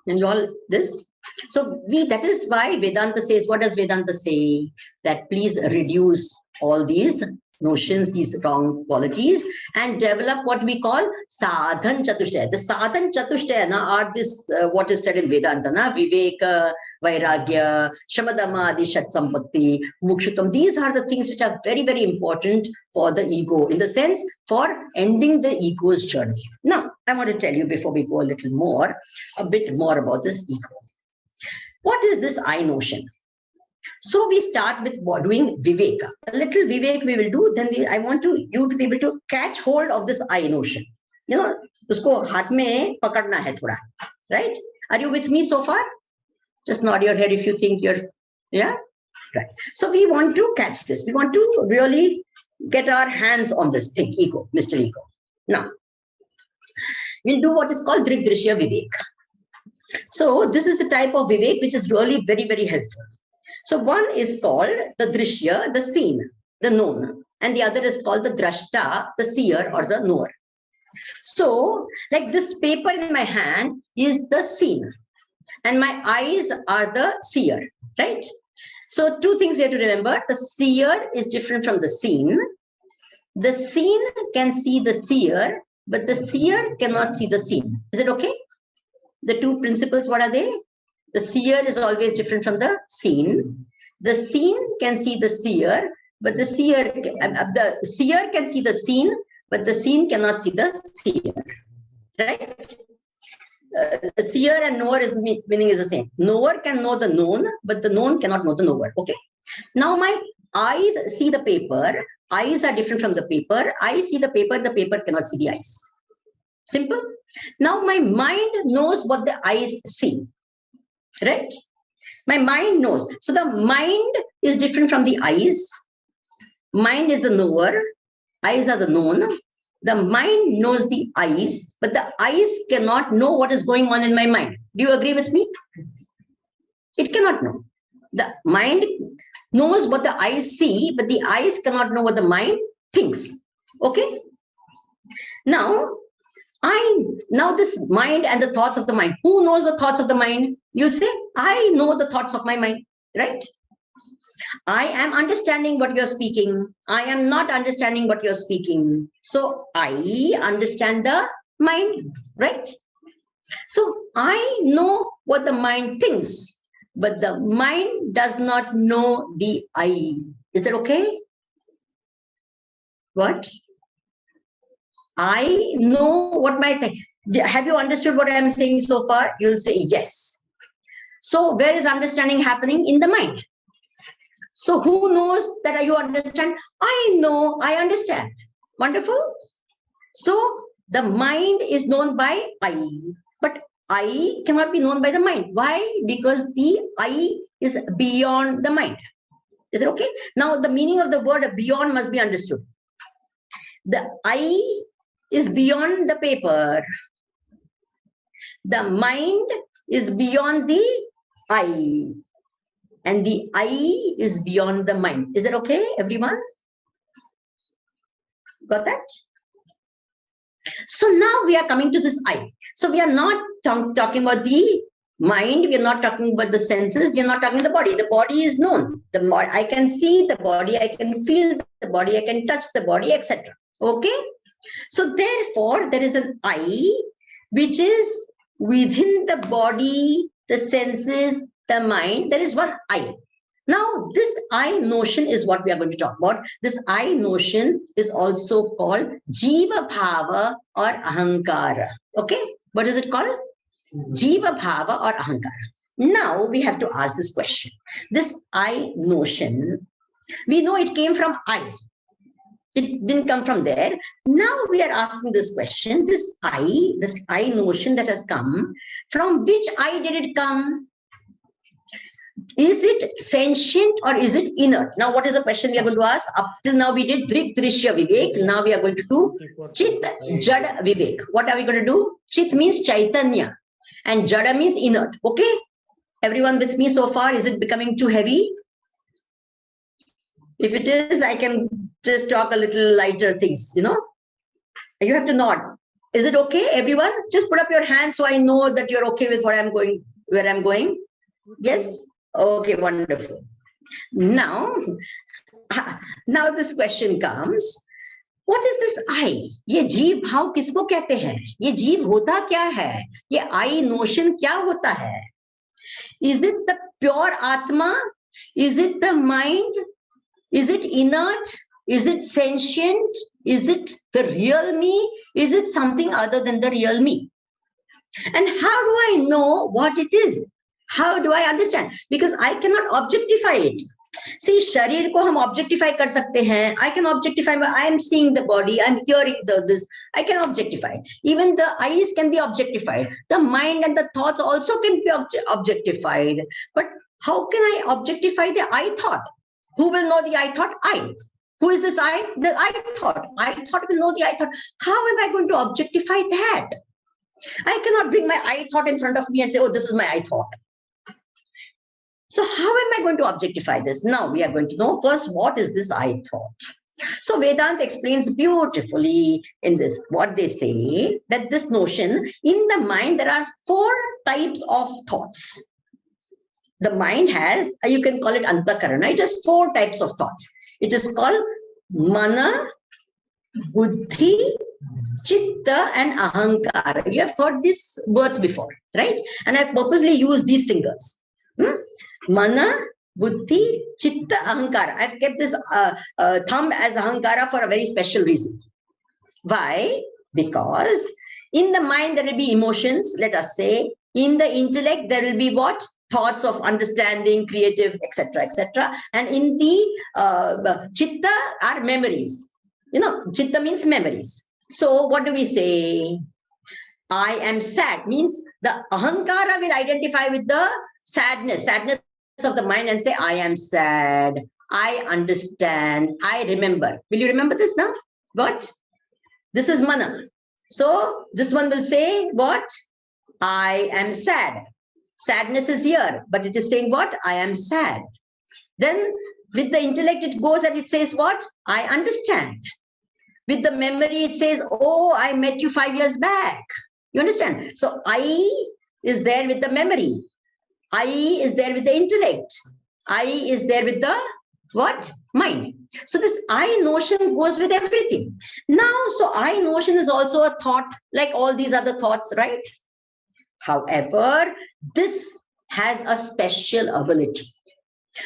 And you all this? So that is why Vedanta says, what does Vedanta say? That please reduce all these notions, these wrong qualities, and develop what we call sadhan chatushtaya. The sadhan chatushtaya are this, what is said in Vedanta, viveka, vairagya, shamadama, adi, shat sampatti, mukshutam. These are the things which are very, very important for the ego, in the sense for ending the ego's journey. Now, I want to tell you, before we go a bit more about this ego. What is this I notion? So we start with doing viveka. A little vivek we will do, then I want you to be able to catch hold of this I notion. Usko haath mein pakadna hai thoda, right? Are you with me so far? Just nod your head if you think you're, yeah? Right. So we want to catch this. We want to really get our hands on this thing, ego, Mr. Ego. Now, we'll do what is called Drigdrishya Vivek. So this is the type of Vivek which is really very, very helpful. So one is called the drishya, the seen, the known, and the other is called the drashta, the seer or the knower. So like this paper in my hand is the seen, and my eyes are the seer, right? So two things we have to remember. The seer is different from the seen. The seen can see the seer, but the seer cannot see the seen. Is it okay? The two principles, what are they? The seer is always different from the seen. The seen can see the seer, but the seer can see the seen, but the seen cannot see the seer. Right? The seer and knower meaning is the same. Knower can know the known, but the known cannot know the knower. Okay. Now my eyes see the paper. Eyes are different from the paper. I see the paper cannot see the eyes. Simple. Now my mind knows what the eyes see. right? My mind knows. So the mind is different from the eyes. Mind is the knower, eyes are the known. The mind knows the eyes, but the eyes cannot know what is going on in my mind. Do you agree with me? It cannot know. The mind knows what the eyes see, but the eyes cannot know what the mind thinks. Okay? Now this mind and the thoughts of the mind. Who knows the thoughts of the mind? You'll say, I know the thoughts of my mind, right? I am understanding what you're speaking. I am not understanding what you're speaking. So I understand the mind, right? So I know what the mind thinks, but the mind does not know the I. Is that okay? What? I know what my thing. Have you understood what I'm saying so far? You'll say yes. So where is understanding happening? In the mind. So who knows that you understand? I know, I understand. Wonderful. So the mind is known by I, but I cannot be known by the mind. Why? Because the I is beyond the mind. Is it okay? Now the meaning of the word beyond must be understood. The I is beyond the paper. The mind is beyond the I. And the I is beyond the mind. Is it okay, everyone? Got that? So now we are coming to this I. So we are not talking about the mind. We are not talking about the senses. We are not talking the body. The body is known. I can see the body. I can feel the body. I can touch the body, etc. Okay? So therefore, there is an I which is within the body, the senses, the mind. There is one I. Now, this I notion is what we are going to talk about. This I notion is also called Jiva Bhava or Ahankara. Okay? What is it called? Jiva Bhava or Ahankara. Now, we have to ask this question. This I notion, we know it came from I. It didn't come from there. Now we are asking this question, this I notion that has come, from which I did it come? Is it sentient or is it inert? Now, what is the question we are going to ask? Up till now, we did Drik Drishya Vivek. Now we are going to do Chit Jada Vivek. What are we going to do? Chit means Chaitanya and Jada means inert. Okay? Everyone with me so far? Is it becoming too heavy? If it is, I can just talk a little lighter things, you know? You have to nod. Is it okay, everyone? Just put up your hand so I know that you're okay with what I'm going, where I'm going. Yes? Okay, wonderful. Now this question comes. What is this I? ये जीव भाव किसको कहते हैं? ये जीव होता क्या है? ये I notion क्या होता है? Is it the pure Atma? Is it the mind? Is it inert? Is it sentient? Is it the real me? Is it something other than the real me? And how do I know what it is? How do I understand? Because I cannot objectify it. See, sharir ko hum objectify kar sakte hain. I can objectify, I am seeing the body, I'm hearing this. I can objectify. Even the eyes can be objectified. The mind and the thoughts also can be objectified. But how can I objectify the I thought? Who will know the I thought? I. Who is this I? The I thought. I thought will know the I thought. How am I going to objectify that? I cannot bring my I thought in front of me and say, oh, this is my I thought. So how am I going to objectify this? Now we are going to know first, what is this I thought? So Vedanta explains beautifully in this, what they say, that this notion, in the mind, there are 4 types of thoughts. The mind has, you can call it Antakarana, it has 4 types of thoughts. It is called Mana, Buddhi, Chitta and Ahankara. You have heard these words before, right? And I purposely used these fingers. Mana, Buddhi, Chitta, Ahankara. I've kept this thumb as Ahankara for a very special reason. Why? Because in the mind there will be emotions, let us say. In the intellect there will be what? Thoughts of understanding, creative, etc., etc. And in the Chitta are memories. You know, Chitta means memories. So what do we say? I am sad means the Ahankara will identify with the sadness of the mind and say, I am sad, I understand, I remember. Will you remember this now? What? This is mana. So this one will say what? I am sad. Sadness is here, but it is saying what? I am sad. Then with the intellect, it goes and it says what? I understand. With the memory, it says, oh, I met you 5 years back. You understand? So I is there with the memory. I is there with the intellect. I is there with the what? Mind. So this I notion goes with everything. Now, so I notion is also a thought like all these other thoughts, right? However, this has a special ability.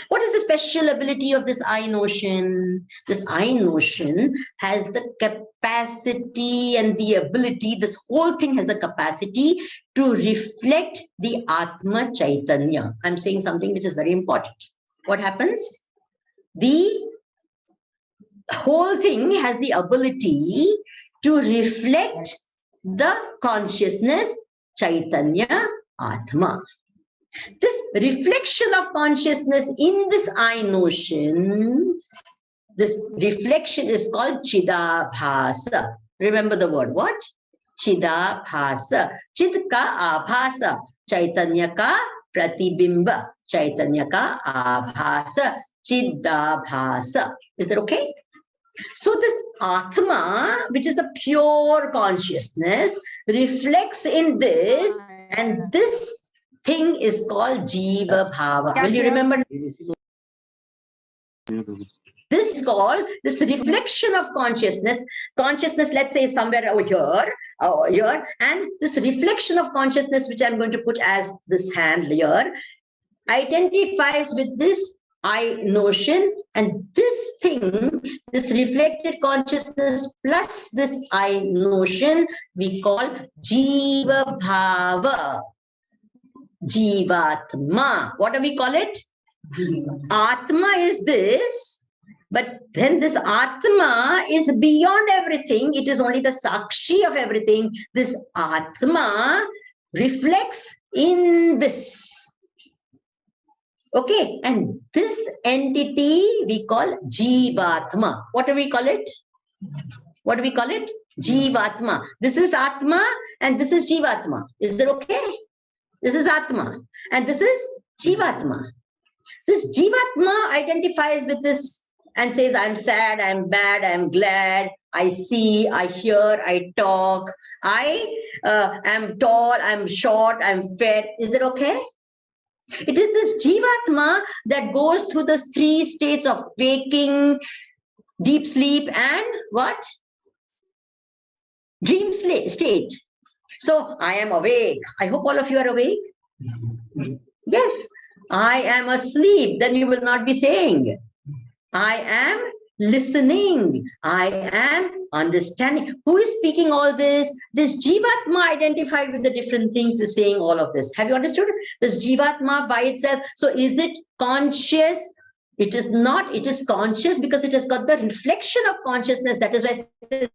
What is the special ability of this I notion? This I notion has the capacity and the ability, this whole thing has the capacity to reflect the Atma Chaitanya. I'm saying something which is very important. What happens? The whole thing has the ability to reflect the consciousness Chaitanya Atma. This reflection of consciousness in this I notion, this reflection is called Chidabhasa. Remember the word, what? Chidabhasa. Chid ka abhasa. Chaitanya ka pratibimba. Chaitanya ka abhasa. Chidabhasa. Is that okay? So this Atma, which is the pure consciousness, reflects in this, and this thing is called Jiva Bhava. Will you remember? This is called this reflection of consciousness. Consciousness, let's say, somewhere over here, and this reflection of consciousness, which I'm going to put as this hand here, identifies with this I notion, and this thing, this reflected consciousness plus this I notion, we call Jiva Bhava. Jivatma. What do we call it? Atma is this, but then this Atma is beyond everything. It is only the Sakshi of everything. This Atma reflects in this. Okay, and this entity we call Jivatma. What do we call it? What do we call it? Jivatma. This is Atma and this is Jivatma. Is that okay? This is Atma and this is Jivatma. This Jivatma identifies with this and says, I'm sad, I'm bad, I'm glad, I see, I hear, I talk, I am tall, I'm short, I'm fat. Is it okay? It is this Jivatma that goes through the 3 states of waking, deep sleep, and what? Dream state. So I am awake. I hope all of you are awake. Yes, I am asleep. Then you will not be saying, I am listening. I am understanding. Who is speaking all this? This Jivatma identified with the different things is saying all of this. Have you understood? This Jivatma by itself. So is it conscious? It is not. It is conscious because it has got the reflection of consciousness. That is why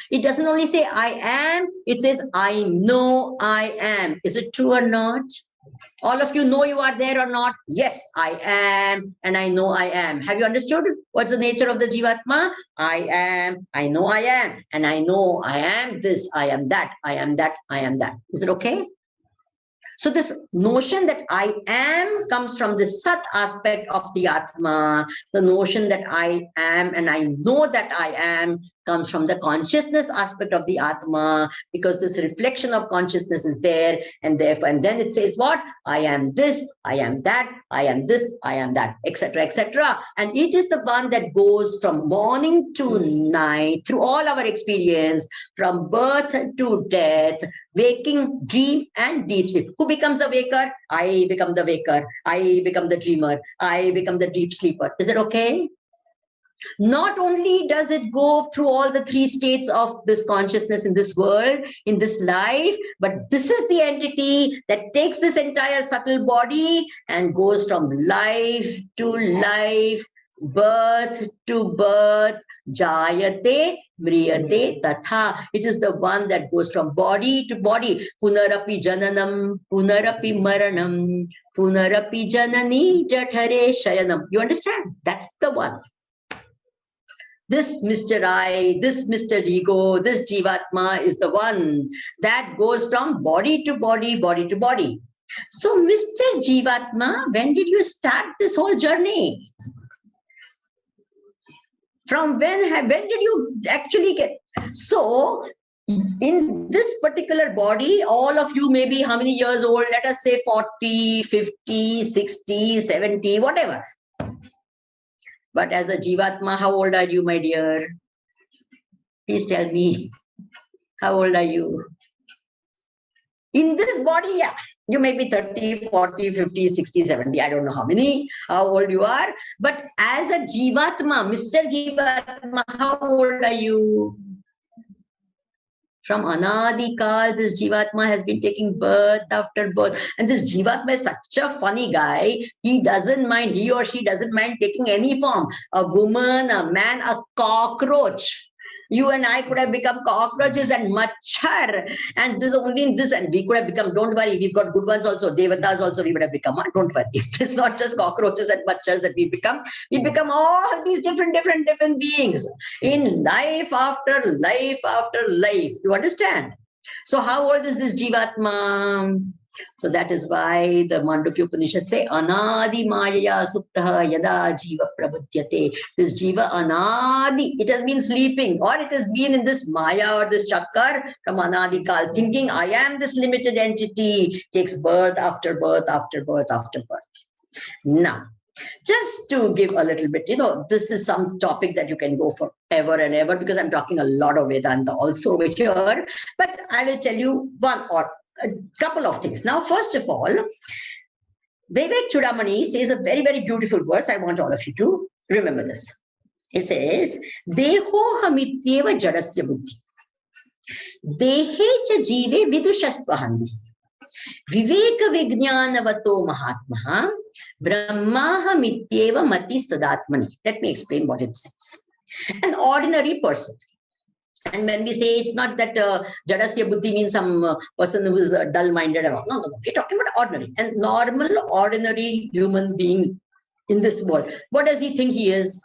it doesn't only say I am, it says I know I am. Is it true or not? All of you know you are there or not? Yes, I am, and I know I am. Have you understood what's the nature of the Jivatma? I am, I know I am, and I know I am this, I am that, I am that, I am that. Is it okay? So this notion that I am comes from the Sat aspect of the Atma. The notion that I am and I know that I am comes from the consciousness aspect of the Atma, because this reflection of consciousness is there, and therefore, and then it says what? I am this, I am that, I am this, I am that, etc., etc. And it is the one that goes from morning to night through all our experience, from birth to death, waking, dream, and deep sleep. Who becomes the waker? I become the waker. I become the dreamer. I become the deep sleeper. Is it okay? Not only does it go through all the 3 states of this consciousness in this world, in this life, but this is the entity that takes this entire subtle body and goes from life to life, birth to birth, jayate, mriyate, tatha. It is the one that goes from body to body. Punarapi jananam, punarapi maranam, punarapi janani jathare shayanam. You understand? That's the one. This Mr. I, this Mr. Ego, this Jivatma is the one that goes from body to body, body to body. So, Mr. Jivatma, when did you start this whole journey? From when did you actually get? So, in this particular body, all of you may be how many years old? Let us say 40, 50, 60, 70, whatever. But as a Jivatma, how old are you, my dear? Please tell me. How old are you? In this body, yeah. You may be 30, 40, 50, 60, 70. I don't know how old you are. But as a Jivatma, Mr. Jivatma, how old are you? From Anadikal, this Jivatma has been taking birth after birth. And this Jivatma is such a funny guy. He or she doesn't mind taking any form. A woman, a man, a cockroach. You and I could have become cockroaches and machhar. And this only in this, and we could have become, don't worry, we've got good ones also. Devatas also we would have become. Don't worry. It's not just cockroaches and machhars that we become. We become all these different beings in life after life after life. You understand? So how old is this Jivatma? So that is why the Mandukya Upanishad say, Anadi Maya Suptaha Yada Jiva Prabhutyate. This Jiva Anadi, it has been sleeping, or it has been in this Maya or this Chakkar from Anadi Kal, thinking I am this limited entity, takes birth after birth after birth after birth. Now, just to give a little bit, this is some topic that you can go for ever and ever, because I'm talking a lot of Vedanta also over here, but I will tell you one or a couple of things. Now, first of all, Vivek Chudamani says a very, very beautiful verse. I want all of you to remember this. It says, Deho hamityeva jadasya buddhi. Dehe cha jive vidushastvahandi. Viveka vijnanavato mahatmaha. Brahmaha mityeva mati sadatmani. Let me explain what it says. An ordinary person. And when we say it's not that Jadasya Buddhi means some person who is dull-minded. No. We're talking about ordinary. And normal, ordinary human being in this world. What does he think he is?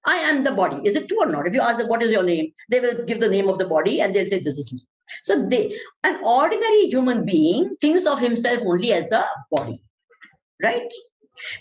I am the body. Is it true or not? If you ask them, what is your name? They will give the name of the body and they'll say, this is me. So an ordinary human being thinks of himself only as the body. Right?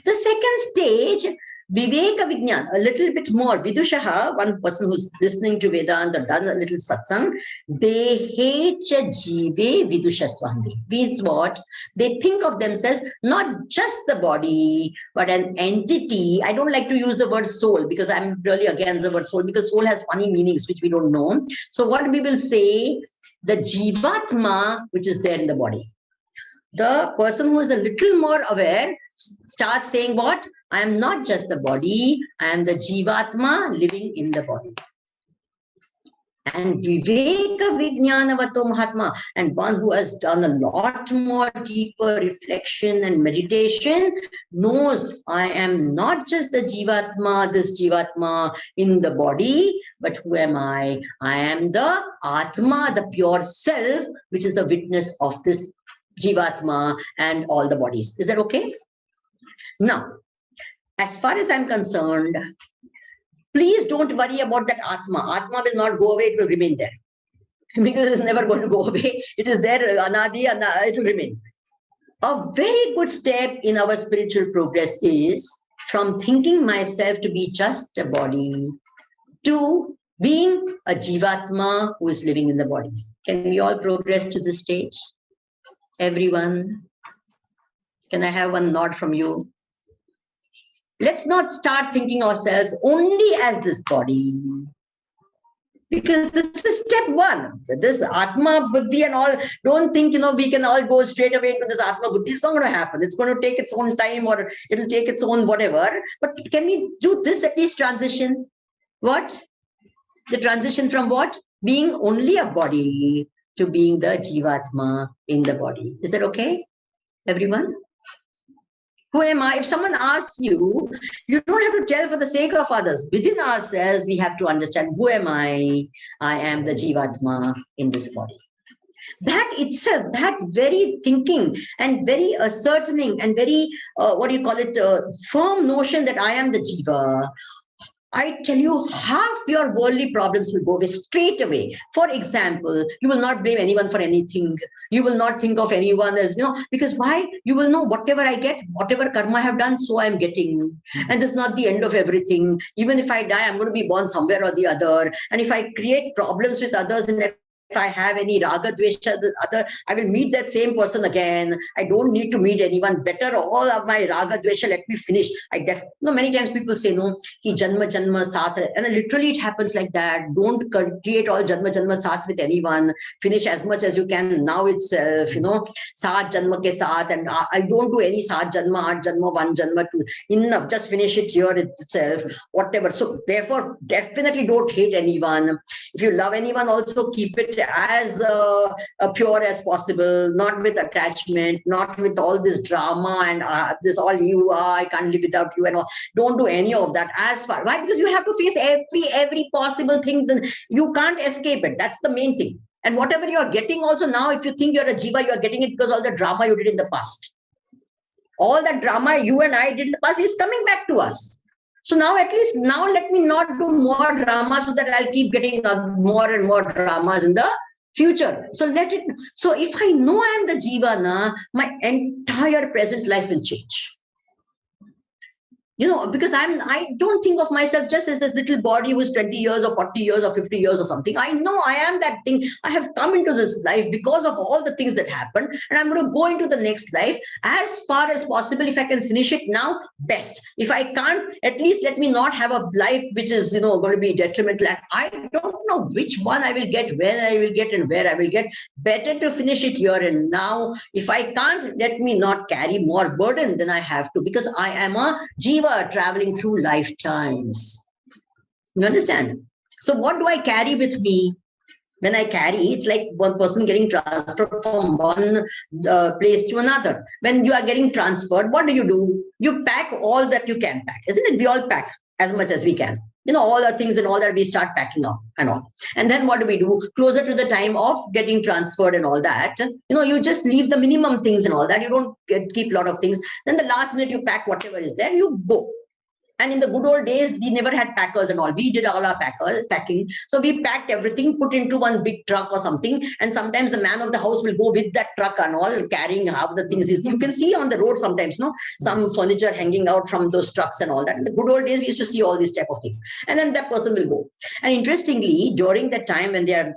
The second stage, Viveka Vijnan, a little bit more. Vidushaha, one person who's listening to Vedanta, done a little satsang, Dehe cha jive vidushastvahandi. Means what? They think of themselves not just the body, but an entity. I don't like to use the word soul because I'm really against the word soul, because soul has funny meanings which we don't know. So what we will say, the Jivatma, which is there in the body. The person who is a little more aware starts saying what? I am not just the body, I am the Jivatma living in the body. And Viveka Vijnanavato Mahatma, and one who has done a lot more deeper reflection and meditation, knows I am not just the Jivatma, this Jivatma in the body, but who am I? I am the Atma, the pure self, which is the witness of this Jivatma and all the bodies. Is that okay? Now, as far as I'm concerned, please don't worry about that Atma. Atma will not go away, it will remain there. Because it's never going to go away. It is there, Anadi, it will remain. A very good step in our spiritual progress is from thinking myself to be just a body to being a Jivatma who is living in the body. Can we all progress to this stage? Everyone? Can I have one nod from you? Let's not start thinking ourselves only as this body. Because this is step one. This Atma Buddhi and all, don't think, we can all go straight away to this Atma Buddhi. It's not going to happen. It's going to take its own time, or it'll take its own whatever. But can we do this at least transition? What? The transition from what? Being only a body to being the Jivatma in the body. Is that okay, everyone? Who am I? If someone asks you, you don't have to tell for the sake of others. Within ourselves, we have to understand, who am I? I am the Jivatma in this body. That itself, that very thinking and very ascertaining and very, firm notion that I am the Jiva, I tell you, half your worldly problems will go away straight away. For example, you will not blame anyone for anything. You will not think of anyone as, because why? You will know whatever I get, whatever karma I have done, so I am getting. And this is not the end of everything. Even if I die, I'm going to be born somewhere or the other. And if I create problems with others, and if I have any raga, dvesha, the other, I will meet that same person again. I don't need to meet anyone better. All of my raga, dvesha, let me finish. Many times people say, no, ki janma janma saath, and literally it happens like that. Don't create all janma janma saath with anyone. Finish as much as you can now itself, saath janma ke saath, and I don't do any saath janma, 8 janma, 1 janma, 2. Enough, just finish it here itself, whatever. So therefore, definitely don't hate anyone. If you love anyone, also keep it as pure as possible, not with attachment, not with all this drama and this all you are, I can't live without you and all. Don't do any of that. As far, why? Because you have to face every possible thing. Then you can't escape it. That's the main thing. And whatever you're getting also now, if you think you're a jiva, you're getting it because all the drama you did in the past. All that drama you and I did in the past is coming back to us. So now, at least now, let me not do more drama so that I'll keep getting more and more dramas in the future. So so if I know I am the Jiva, my entire present life will change. Because I don't think of myself just as this little body who's 20 years or 40 years or 50 years or something. I know I am that thing. I have come into this life because of all the things that happened, and I'm going to go into the next life as far as possible. If I can finish it now, best. If I can't, at least let me not have a life which is, going to be detrimental. And I don't know which one I will get, when I will get, and where I will get. Better to finish it here and now. If I can't, let me not carry more burden than I have to, because I am a Jiva traveling through lifetimes. You understand? So what do I carry with me? When I carry, it's like one person getting transferred from one place to another. When you are getting transferred, what do? You pack all that you can pack, isn't it? We all pack as much as we can. All the things and all that we start packing off and all. And then what do? Closer to the time of getting transferred and all that, you just leave the minimum things and all that. You don't keep a lot of things. Then the last minute you pack whatever is there, you go. And in the good old days, we never had packers and all. We did all our packing. So we packed everything, put into one big truck or something. And sometimes the man of the house will go with that truck and all, carrying half the things. You can see on the road sometimes, some furniture hanging out from those trucks and all that. In the good old days, we used to see all these type of things. And then that person will go. And interestingly, during that time when they are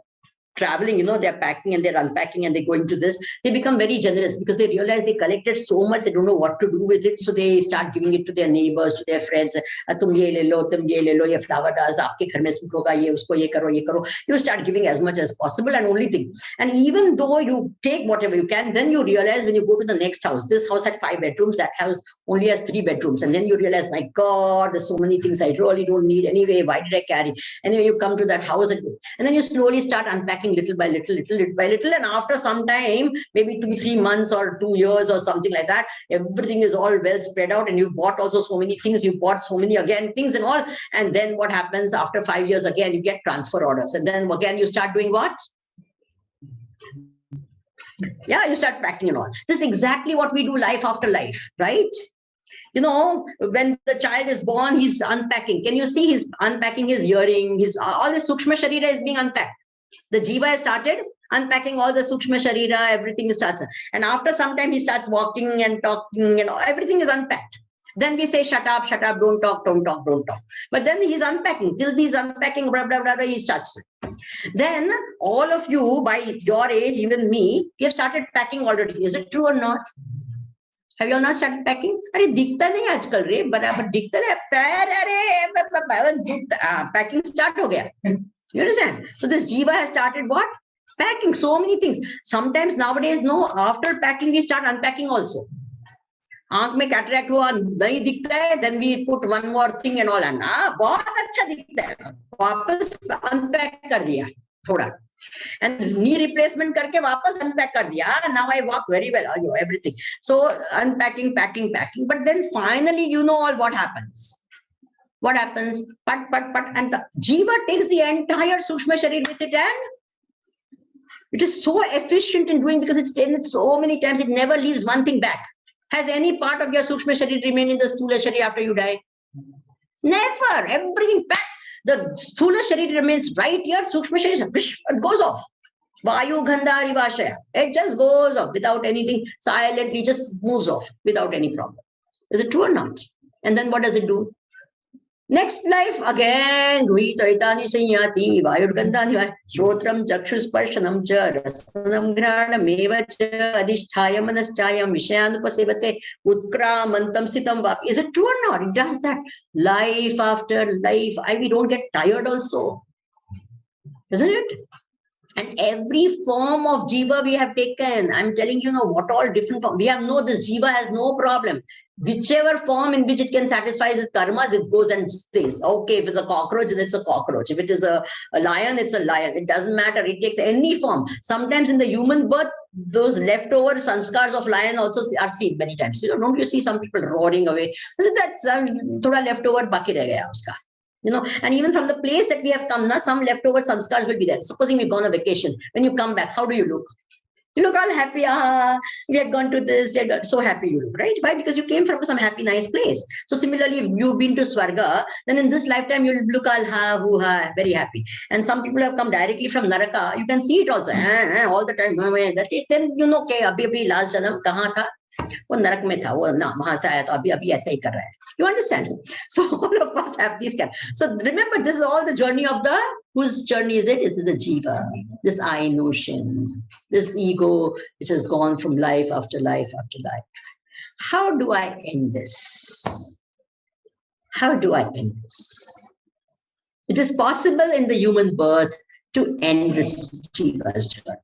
traveling, they're packing and they're unpacking and they're going to this, they become very generous because they realize they collected so much, they don't know what to do with it. So they start giving it to their neighbors, to their friends. Tum ye le lo, ye flower does, aapke ghar mein sukh hoga, ye usko ye karo. You start giving as much as possible and only thing. And even though you take whatever you can, then you realize when you go to the next house, this house had 5 bedrooms, that house only has 3 bedrooms. And then you realize, my God, there's so many things I really don't need anyway. Why did I carry? Anyway, you come to that house and then you slowly start unpacking little by little, and after some time, maybe 2-3 months or 2 years or something like that, everything is all well spread out, and you've bought also so many things, you bought so many again things and all, and then what happens after 5 years again, you get transfer orders, and then again you start doing what? Yeah, you start packing and all. This is exactly what we do life after life, right? When the child is born, he's unpacking. Can you see he's unpacking his earring, all his sukshma sharira is being unpacked. The Jiva has started unpacking all the sukshma sharira, everything starts. And after some time, he starts walking and talking, everything is unpacked. Then we say, shut up, don't talk. But then he's unpacking. Till he's unpacking, blah, blah, blah, he starts. Then all of you, by your age, even me, you have started packing already. Is it true or not? Have you all not started packing? अरे दिखता नहीं आजकल रे, बराबर दिखता नहीं, packing start हो गया. You understand? So this Jiva has started what? Packing so many things. Sometimes nowadays, after packing, we start unpacking also. आंख में कैटरैक्ट हुआ, नहीं दिखता है, then we put one more thing and all. बहुत अच्छा दिखता है. वापस unpack कर दिया थोड़ा. And knee replacement करके वापस unpack कर दिया. Now I walk very well. Everything. So unpacking, packing. But then finally, you know all what happens. What happens? Pat, and the Jiva takes the entire Sukshma Sharir with it, and it is so efficient in doing, because it's done it so many times, it never leaves one thing back. Has any part of your Sukshma Sharir remained in the Sthula Sharir after you die? Never. Everything back. The Sthula Sharir remains right here. Sukshma Sharir, it goes off. Vayu Gandha Rivashaya. It just goes off without anything, silently just moves off without any problem. Is it true or not? And then what does it do? Next life again, Ruhitaitani Sanyati, Vayurgandhani, Shrotram, Chakshusparshanam, Rasanam, Granam, Eva, Adhisthayam, Anaschayam, Vishayanupasevate, Utkramantam, Sitam Vap. Is it true or not? It does that life after life. We don't get tired also. Isn't it? And every form of jiva we have taken, I'm telling you now, what all different form. We have this jiva has no problem. Whichever form in which it can satisfy its karmas, it goes and stays. Okay, if it's a cockroach, then it's a cockroach. If it is a lion, it's a lion. It doesn't matter. It takes any form. Sometimes in the human birth, those leftover sanskars of lion also are seen many times. Don't you see some people roaring away? That's thoda leftover baki reh gaya uska. And even from the place that we have come, some leftover sanskars will be there. Supposing we've gone on vacation. When you come back, how do you look? You look all happy. We had gone to this. So happy you look, right? Why? Because you came from some happy, nice place. So similarly, if you've been to Swarga, then in this lifetime, you'll look all very happy. And some people have come directly from Naraka. You can see it also. All the time. Then you know, okay, abhi last janam kahan tha? वो नरक में था, वो ना वहां से आया तो अभी ऐसा ही कर रहा है. You understand? So all of us have these kind. So remember, this is all the journey of the, whose journey is it? It is the jiva, this I notion, this ego which has gone from life after life after life. How do I end this? How do I end this? It is possible in the human birth to end this jiva's journey.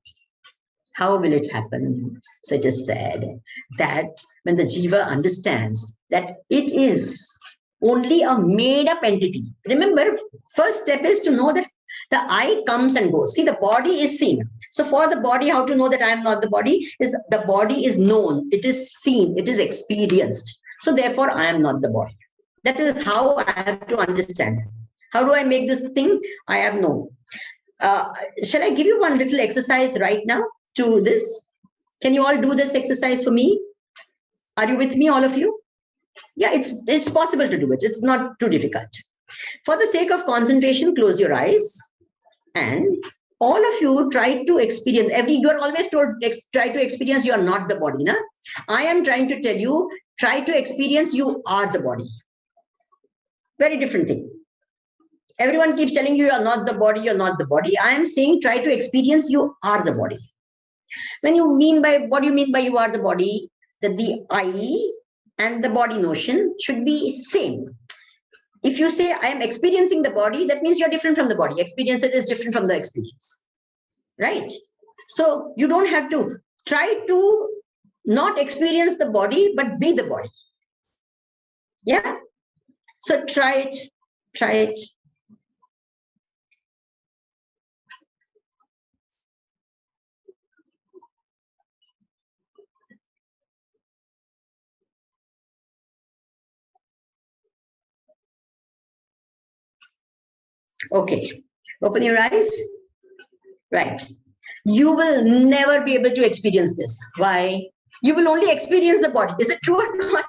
How will it happen? So it is said that when the jiva understands that it is only a made-up entity. Remember, first step is to know that the I comes and goes. See, the body is seen. So for the body, how to know that I am not the body? Is the body is known. It is seen. It is experienced. So therefore, I am not the body. That is how I have to understand. How do I make this thing? I have known. Shall I give you one little exercise right now? To this, can you all do this exercise for me? Are you with me, all of you? Yeah, it's possible to do it. It's not too difficult. For the sake of concentration, close your eyes, and all of you try to experience. You are always told, try to experience you are not the body. Na? I am trying to tell you, try to experience you are the body. Very different thing. Everyone keeps telling you are not the body, you're not the body. I am saying try to experience you are the body. What do you mean by you are the body? That the I and the body notion should be same. If you say I am experiencing the body, that means you're different from the body. Experience it is different from the experience, right? So you don't have to try to not experience the body, but be the body. Yeah. So try it. Okay, open your eyes. Right. You will never be able to experience this. Why? You will only experience the body. Is it true or not?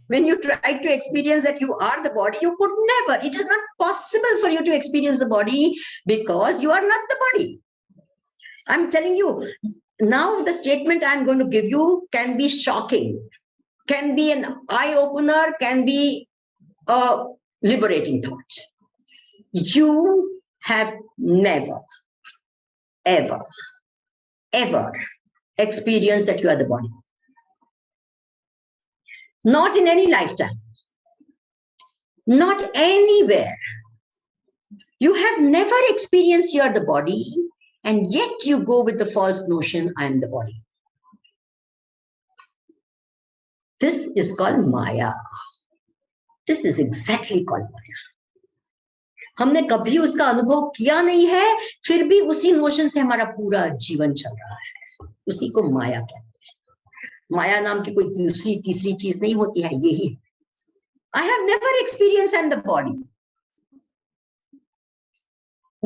When you try to experience that you are the body, you could never. It is not possible for you to experience the body because you are not the body. I'm telling you, now the statement I'm going to give you can be shocking, can be an eye-opener, can be a liberating thought. You have never, ever experienced that you are the body. Not in any lifetime. Not anywhere. You have never experienced you are the body, and yet you go with the false notion, I am the body. This is called Maya. This is exactly called Maya. हमने कभी उसका अनुभव किया नहीं है, फिर भी उसी नोशन से हमारा पूरा जीवन चल रहा है। उसी को माया कहते हैं। माया नाम की कोई दूसरी तीसरी चीज नहीं होती है, यही। I have never experience in the body.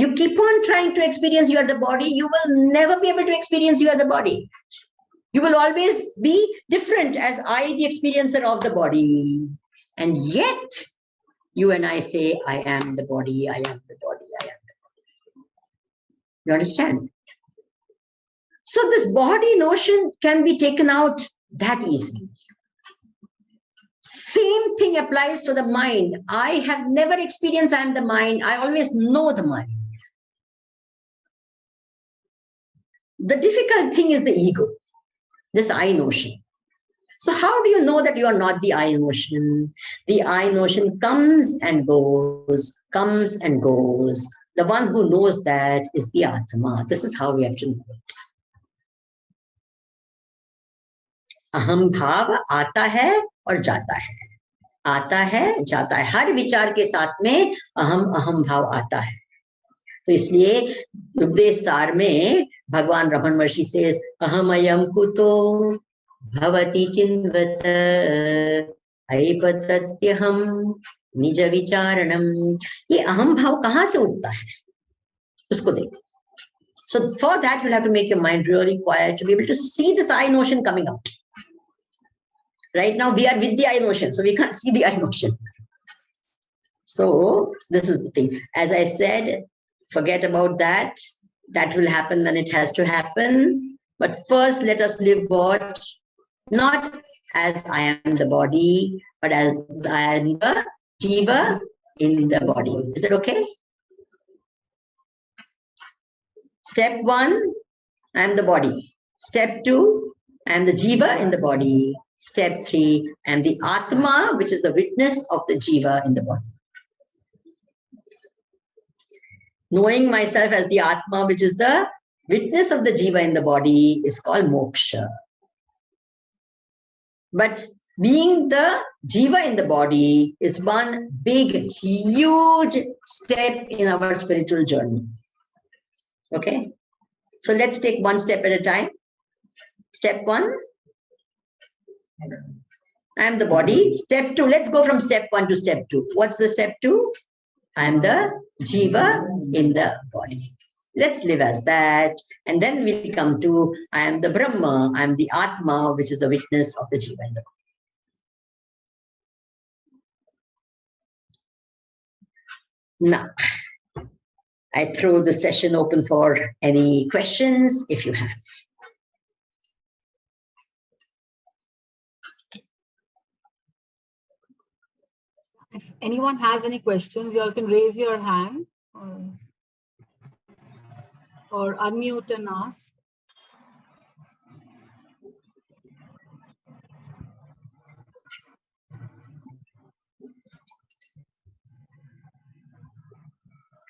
You keep on trying to experience you are the body, you will never be able to experience you are the body. You will always be different as I, the experiencer of the body. And yet, you and I say, I am the body, I am the body, I am the body. You understand? So this body notion can be taken out that easily. Same thing applies to the mind. I have never experienced I am the mind. I always know the mind. The difficult thing is the ego, this I notion. So how do you know that you are not the I notion? The I notion comes and goes, comes and goes. The one who knows that is the Atma. This is how we have to know it. अहम भाव आता है और जाता है, आता है जाता है। हर विचार के साथ में अहम भाव आता है। तो इसलिए उपदेश सार में भगवान रमण महर्षि से अहमयम कुतो भवति चिन्वत ऐपतत्यहम निज विचारणम। ये अहम भाव कहाँ से उठता है, उसको देखो। So for that you'll have to make your mind really quiet to be able to see this I notion coming out. Right now we are with the I notion, so we can't see the I notion. So this is the thing. As I said, forget about that. That will happen when it has to happen. But first, let us live what? Not as I am the body, but as I am the jiva in the body. Is it okay? Step 1, I am the body. Step 2, I am the jiva in the body. Step 3, I am the atma, which is the witness of the jiva in the body. Knowing myself as the Atma, which is the witness of the Jiva in the body, is called moksha. But being the Jiva in the body is one big, huge step in our spiritual journey. Okay? So let's take one step at a time. Step 1, I am the body. Step 2, let's go from step 1 to step 2. What's the step 2? I am the Jiva in the body. Let's live as that. And then we'll come to I am the Brahma, I am the Atma, which is the witness of the Jiva in the body. Now, I throw the session open for any questions if you have. If anyone has any questions, you all can raise your hand or unmute and ask.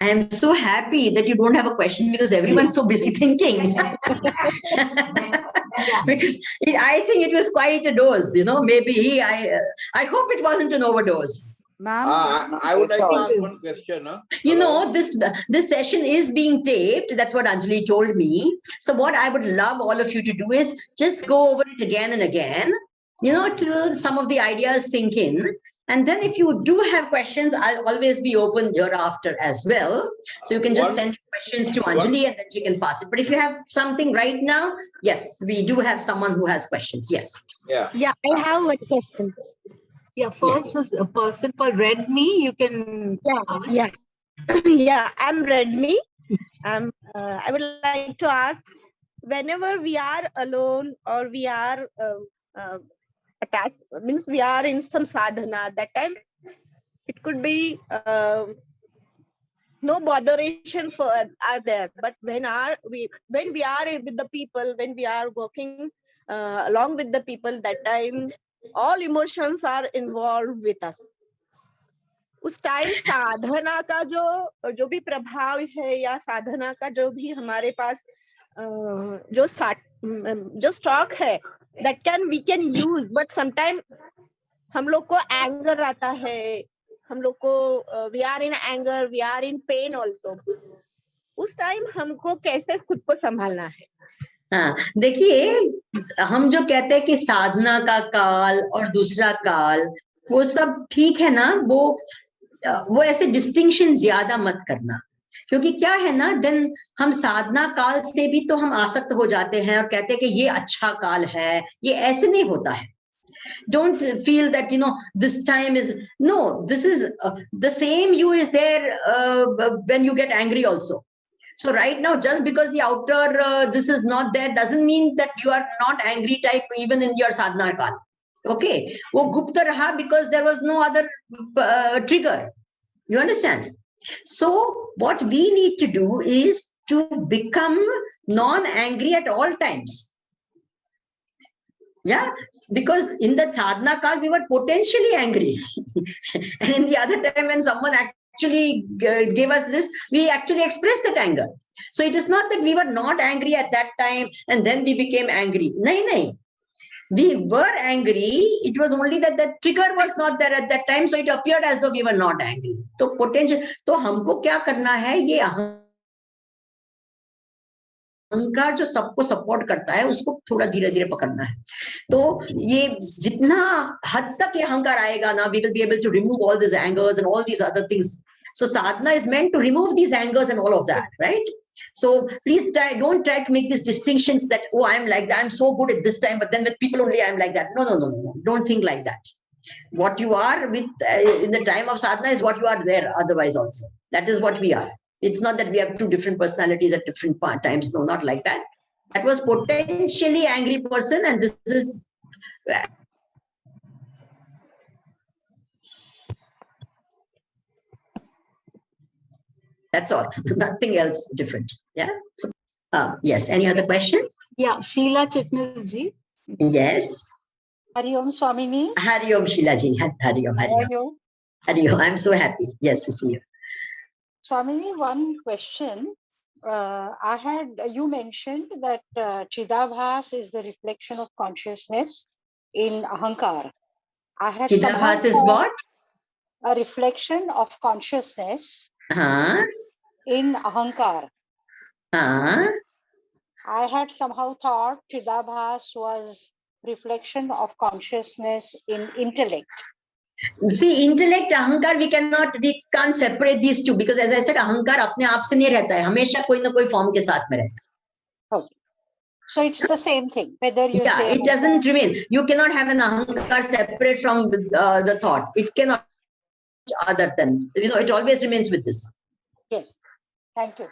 I am so happy that you don't have a question because everyone's so busy thinking. Because I think it was quite a dose, you know, maybe I hope it wasn't an overdose. I would like to ask one question. You know, this session is being taped. That's what Anjali told me. So what I would love all of you to do is just go over it again and again, you know, till some of the ideas sink in. And then if you do have questions, I'll always be open hereafter as well. So you can just send questions to Anjali and then she can pass it. But if you have something right now, yes, we do have someone who has questions. Yes. Yeah. Yeah, I have one question. Yeah, first is a person called Redmi. You can ask. Yeah. Yeah, I'm Redmi. I would like to ask, whenever we are alone or we are attached, means we are in some sadhana, that time it could be no botheration for are there. But when we are with the people, when we are working along with the people, that time all emotions are involved with us. उस time साधना का जो भी प्रभाव है या साधना का जो भी हमारे पास जो स्टॉक है, that we can use, but sometimes हम लोग को एंगर आता है, हम लोग को we are in anger, we are in pain also, उस टाइम हमको कैसे खुद को संभालना है? हाँ, देखिए हम जो कहते हैं कि साधना का काल और दूसरा काल, वो सब ठीक है ना, वो ऐसे डिस्टिंक्शन ज्यादा मत करना, क्योंकि क्या है ना, देन हम साधना काल से भी तो हम आसक्त हो जाते हैं और कहते हैं कि ये अच्छा काल है, ये ऐसे नहीं होता है. Don't feel that this time is no, this is the same you is there when you get angry also. So right now, just because the outer this is not there doesn't mean that you are not angry type even in your sadhana kal. Okay, wo gupta raha because there was no other trigger. You understand? So what we need to do is to become non-angry at all times. Yeah, because in that sadhana kal we were potentially angry, and in the other time when someone actually gave us this, we actually expressed that anger. So it is not that we were not angry at that time and then we became angry. Nahi. We were angry. It was only that the trigger was not there at that time, so it appeared as though we were not angry. So potential. तो हमको क्या करना है, ये अहंकार जो सबको support करता है उसको थोड़ा धीरे धीरे पकड़ना है. तो ये जितना हद तक ये अहंकार आएगा ना, we will be able to remove all these angers and all these other things. So sadhana is meant to remove these angers and all of that, right? So please don't try to make these distinctions that, oh, I'm like that, I'm so good at this time, but then with people only I'm like that. No. Don't think like that. What you are with in the time of sadhana is what you are there otherwise also. That is what we are. It's not that we have two different personalities at different times. No, not like that. That was potentially angry person, and this is that's all. Nothing else different. Yeah. So, yes. Any other question? Yeah, Sheila Chitnis ji. Yes. Hari Om Swamini. Hari Om Sheila ji. Hari Om. How are you? Hari Om. I'm so happy. Yes, to see you. Swamini, one question. You mentioned that Chidabhas is the reflection of consciousness in Ahankar. I had Chidabhas is what? A reflection of consciousness in Ahankar. I had somehow thought Chidabhas was reflection of consciousness in intellect. See, intellect, ahankar, we can't separate these two, because as I said, ahankar अपने आप से नहीं रहता है, हमेशा कोई ना कोई form के साथ में रहता है. Okay. So it's the same thing, whether you say. It doesn't remain. You cannot have an ahankar separate from the thought. It cannot other than, it always remains with this. Yes. Thank you.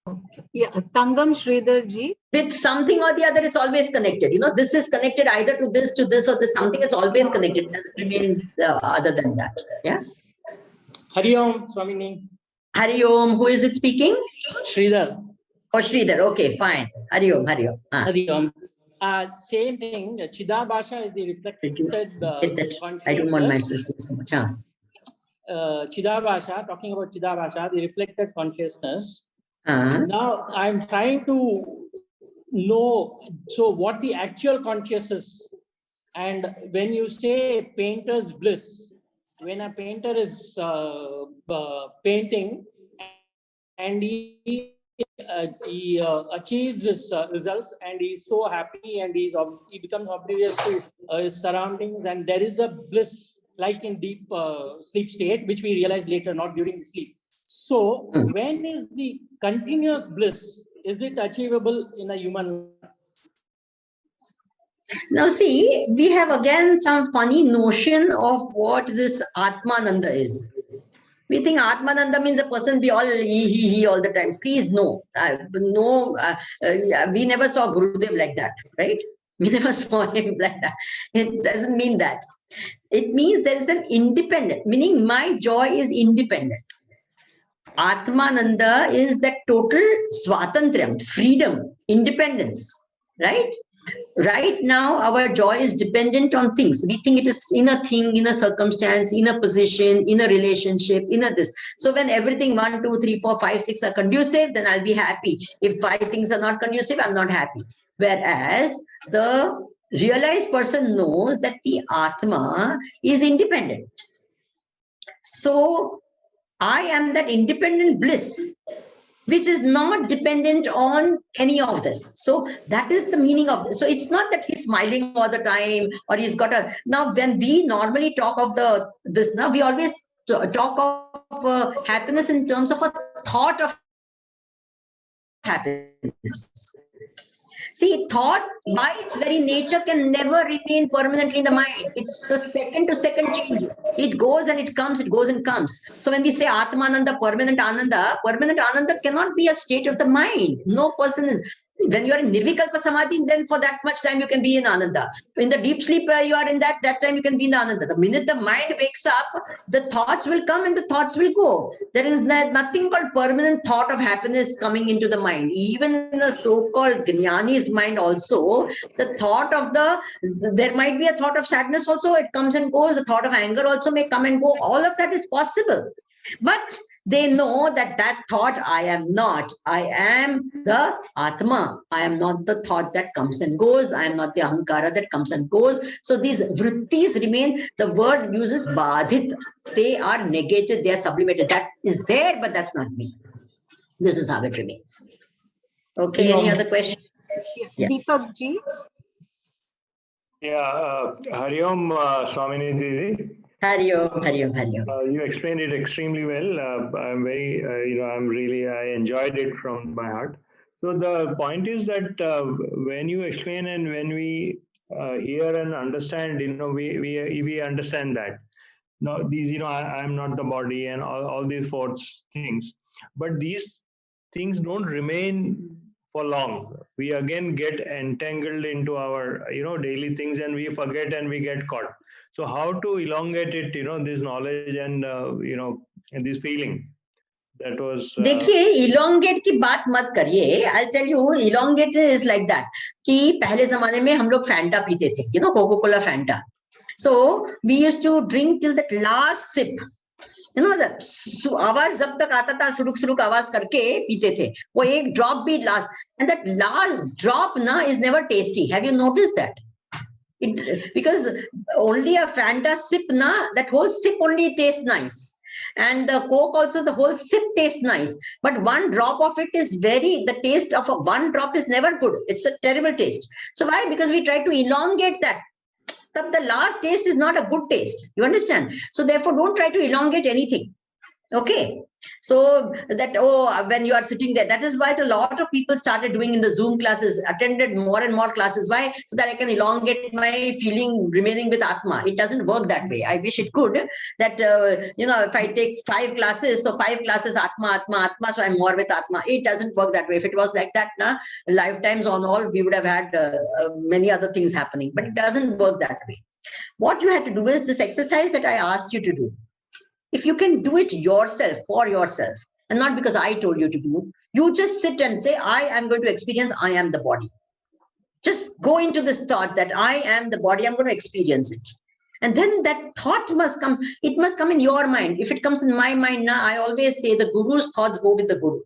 Okay. Yeah, Tangam Sridhar ji. With something or the other, it's always connected. This is connected either to this, or this, something. It's always connected. It doesn't remain other than that. Yeah. Hari Om, Swamini. Hari Om. Who is it speaking? Sridhar. Oh, Sridhar. Okay, fine. Hari Om. Hari Om. Hari Om. Same thing. Chidabhasha is the reflected consciousness. I don't want myself to say so much. Chidabhasha, talking about Chidabhasha, the reflected consciousness. Now I'm trying to know, so what the actual consciousness, and when you say painter's bliss, when a painter is painting and he achieves his results and he's so happy and he becomes oblivious to his surroundings, and there is a bliss like in deep sleep state, which we realize later, not during the sleep. So when is the continuous bliss? Is it achievable in a human life? Now see, we have again some funny notion of what this Atmananda is. We think Atmananda means a person be all he all the time. Please no. We never saw Gurudev like that, right? We never saw him like that. It doesn't mean that. It means there is an independent, meaning my joy is independent. Atmananda is that total swatantriyam, freedom, independence, right? Right now, our joy is dependent on things. We think it is in a thing, in a circumstance, in a position, in a relationship, in a this. So when everything 1, 2, 3, 4, 5, 6 are conducive, then I'll be happy. If 5 things are not conducive, I'm not happy. Whereas the realized person knows that the Atma is independent. So I am that independent bliss, which is not dependent on any of this. So that is the meaning of this. So it's not that he's smiling all the time or he's got a. Now, when we normally talk of this, now we always talk of happiness in terms of a thought of happiness. See, thought by its very nature can never remain permanently in the mind. It's a second to second change. It goes and it comes, it goes and comes. So when we say Atmananda, permanent Ananda cannot be a state of the mind. No person is. When you are in Nirvikalpa Samadhi, then for that much time you can be in Ananda. In the deep sleep, you are in that time you can be in Ananda. The minute the mind wakes up, the thoughts will come and the thoughts will go. There is nothing called permanent thought of happiness coming into the mind. Even in the so-called Jnani's mind also, the thought of there might be a thought of sadness also, it comes and goes. The thought of anger also may come and go. All of that is possible. But they know that thought, I am not. I am the Atma. I am not the thought that comes and goes. I am not the Ahankara that comes and goes. So these vrittis remain. The word uses badhit. They are negated. They are sublimated. That is there, but that's not me. This is how it remains. Okay, any other questions? Yeah. Deepak ji. Yeah, Hari Om, Swamini Didi. Hari Om, Hari Om, Hari Om. You explained it extremely well. I'm very, I enjoyed it from my heart. So the point is that when you explain and when we hear and understand, we understand that. Now these, I'm not the body and all these four things, but these things don't remain for long. We again get entangled into our, daily things, and we forget and we get caught. So how to elongate it, this knowledge and, and this feeling. That was. देखिए, elongate की बात मत करिए. I'll tell you, elongate is like that. कि पहले जमाने में हम लोग Fanta पीते थे, Coca-Cola Fanta. So we used to drink till that last sip. that आवाज जब तक आता था सुरुक सुरुक आवाज करके पीते थे. वो एक drop भी last, and that last drop is never tasty. Have you noticed that? Because only a Fanta sip that whole sip only tastes nice. And the Coke also, the whole sip tastes nice. But one drop of it is the taste of one drop is never good. It's a terrible taste. So why? Because we try to elongate that. But the last taste is not a good taste. You understand? So therefore, don't try to elongate anything. Okay. So that, when you are sitting there, that is why a lot of people started doing in the Zoom classes, attended more and more classes. Why? So that I can elongate my feeling remaining with Atma. It doesn't work that way. I wish it could. That, if I take 5 classes, so 5 classes Atma, so I'm more with Atma. It doesn't work that way. If it was like that, lifetimes on all, we would have had many other things happening. But it doesn't work that way. What you have to do is this exercise that I asked you to do. If you can do it yourself, for yourself, and not because I told you to do, you just sit and say, I am going to experience, I am the body. Just go into this thought that I am the body, I'm going to experience it. And then that thought must come, it must come in your mind. If it comes in my mind, I always say the guru's thoughts go with the guru.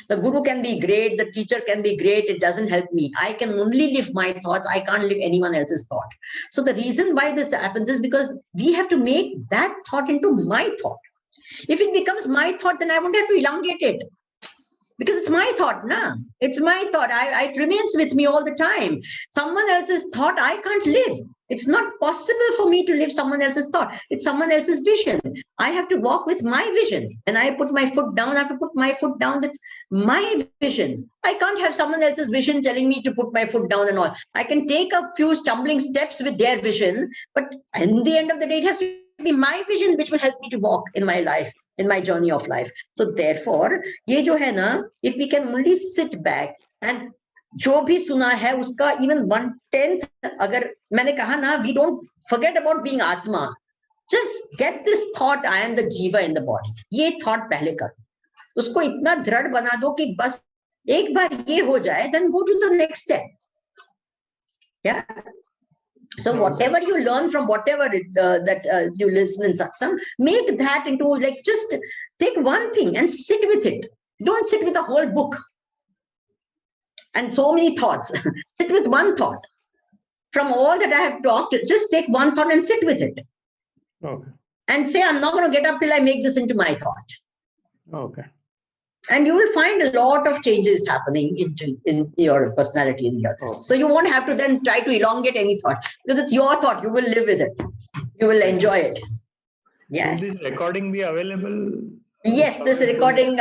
The guru can be great, the teacher can be great, it doesn't help me. I can only live my thoughts, I can't live anyone else's thought. So the reason why this happens is because we have to make that thought into my thought. If it becomes my thought, then I won't have to elongate it. Because it's my thought, it's my thought. It remains with me all the time. Someone else's thought, I can't live. It's not possible for me to live someone else's thought. It's someone else's vision. I have to walk with my vision. When I put my foot down, I have to put my foot down with my vision. I can't have someone else's vision telling me to put my foot down and all. I can take a few stumbling steps with their vision, but in the end of the day, it has to be my vision which will help me to walk in my life, in my journey of life. So therefore, ye jo hai na, if we can only sit back and जो भी सुना है उसका even 1/10 अगर मैंने कहा ना, we don't forget about being Atma. Just get this thought, I am the Jiva in the body. ये thought पहले करो. उसको इतना दृढ़ बना दो कि बस एक बार ये हो जाए, then go to the next step. Yeah. So whatever you learn from whatever you listen in satsang, make that into just take one thing and sit with it. Don't sit with a whole book and so many thoughts. Sit with one thought. From all that I have talked, just take one thought and sit with it. Okay. and say, I'm not going to get up till I make this into my thought. Okay. And you will find a lot of changes happening in your personality in your thoughts. So you won't have to then try to elongate any thought, because it's your thought. You will live with it. You will enjoy it. Yeah. Will this recording be available? Yes, this recording.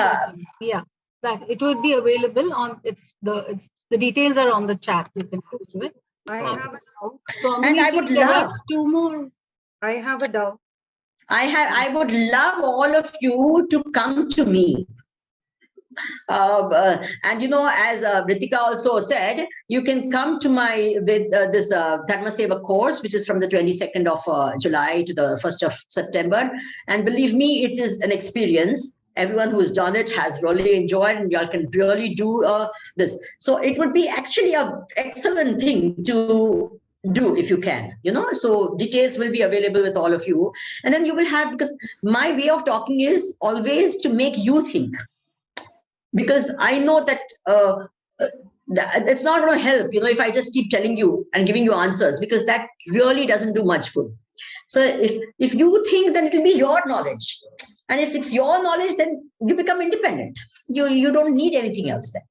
Yeah, that it would be available on the details are on the chat. You can go to it. I have So And I would there are love. 2 more. I have a doubt. I would love all of you to come to me. And you know, as Ritika also said, you can come to my with this Dharma Seva course, which is from the 22nd of July to the 1st of September. And believe me, it is an experience. Everyone who's done it has really enjoyed, and y'all can really do this. So it would be actually an excellent thing to do if you can, you know. So details will be available with all of you, and then you will have, because my way of talking is always to make you think. Because I know that it's not going to help, you know, if I just keep telling you and giving you answers, because that really doesn't do much good. So if you think, then it will be your knowledge. And if it's your knowledge, then you become independent. You don't need anything else then.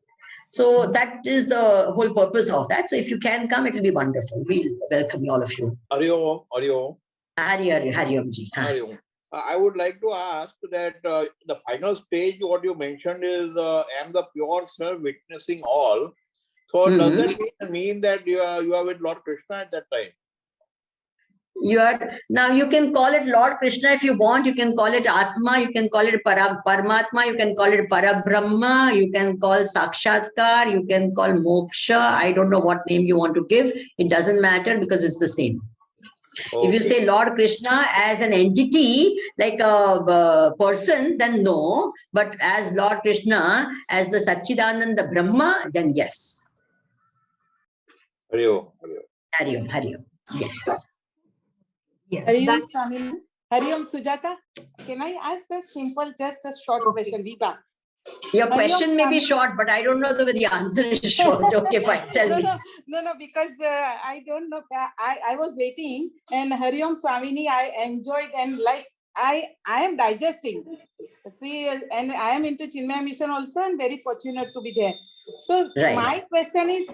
So that is the whole purpose of that. So if you can come, it will be wonderful. We'll welcome all of you. Hari Om, Hari Om. Hari Om ji. Hari Om. I would like to ask that the final stage, what you mentioned is, I am the pure self witnessing all. So does that mean that you are with Lord Krishna at that time? Now you can call it Lord Krishna if you want. You can call it Atma. You can call it Paramatma. You can call it Parabrahma. You can call Sakshatkar. You can call Moksha. I don't know what name you want to give. It doesn't matter, because it's the same. Okay. If you say Lord Krishna as an entity, like a person, then no. But as Lord Krishna, as the Satchidananda Brahma, then yes. Hari Om. Hari Om. Hari Om. Yes. Yes. Hari Om, Swami. Hari Om, Sujata. Can I ask a simple, just a short question, Viva? Your question may be short, but I don't know whether the answer is short. Okay, fine. Tell me. No, because I don't know. I was waiting, and Hari Om Swamini, I enjoyed, and like I am digesting. See, and I am into Chinmaya Mission also, and very fortunate to be there. So my question is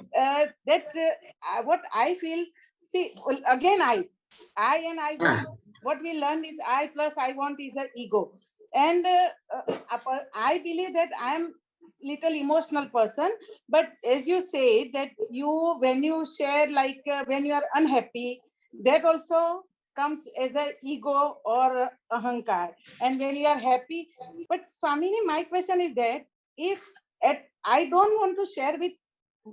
what I feel. See, again, I want. What we learned is I plus I want is an ego. And I believe that I am little emotional person, but as you say that when you share, like when you are unhappy, that also comes as an ego or ahankar. And when you are happy, but Swamini, my question is that I don't want to share with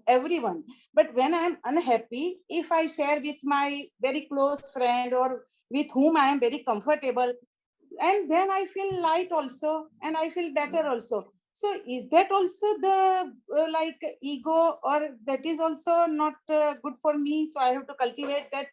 everyone, but when I am unhappy, if I share with my very close friend or with whom I am very comfortable, and then I feel light also, and I feel better also. So is that also the like ego, or that is also not good for me? So I have to cultivate that.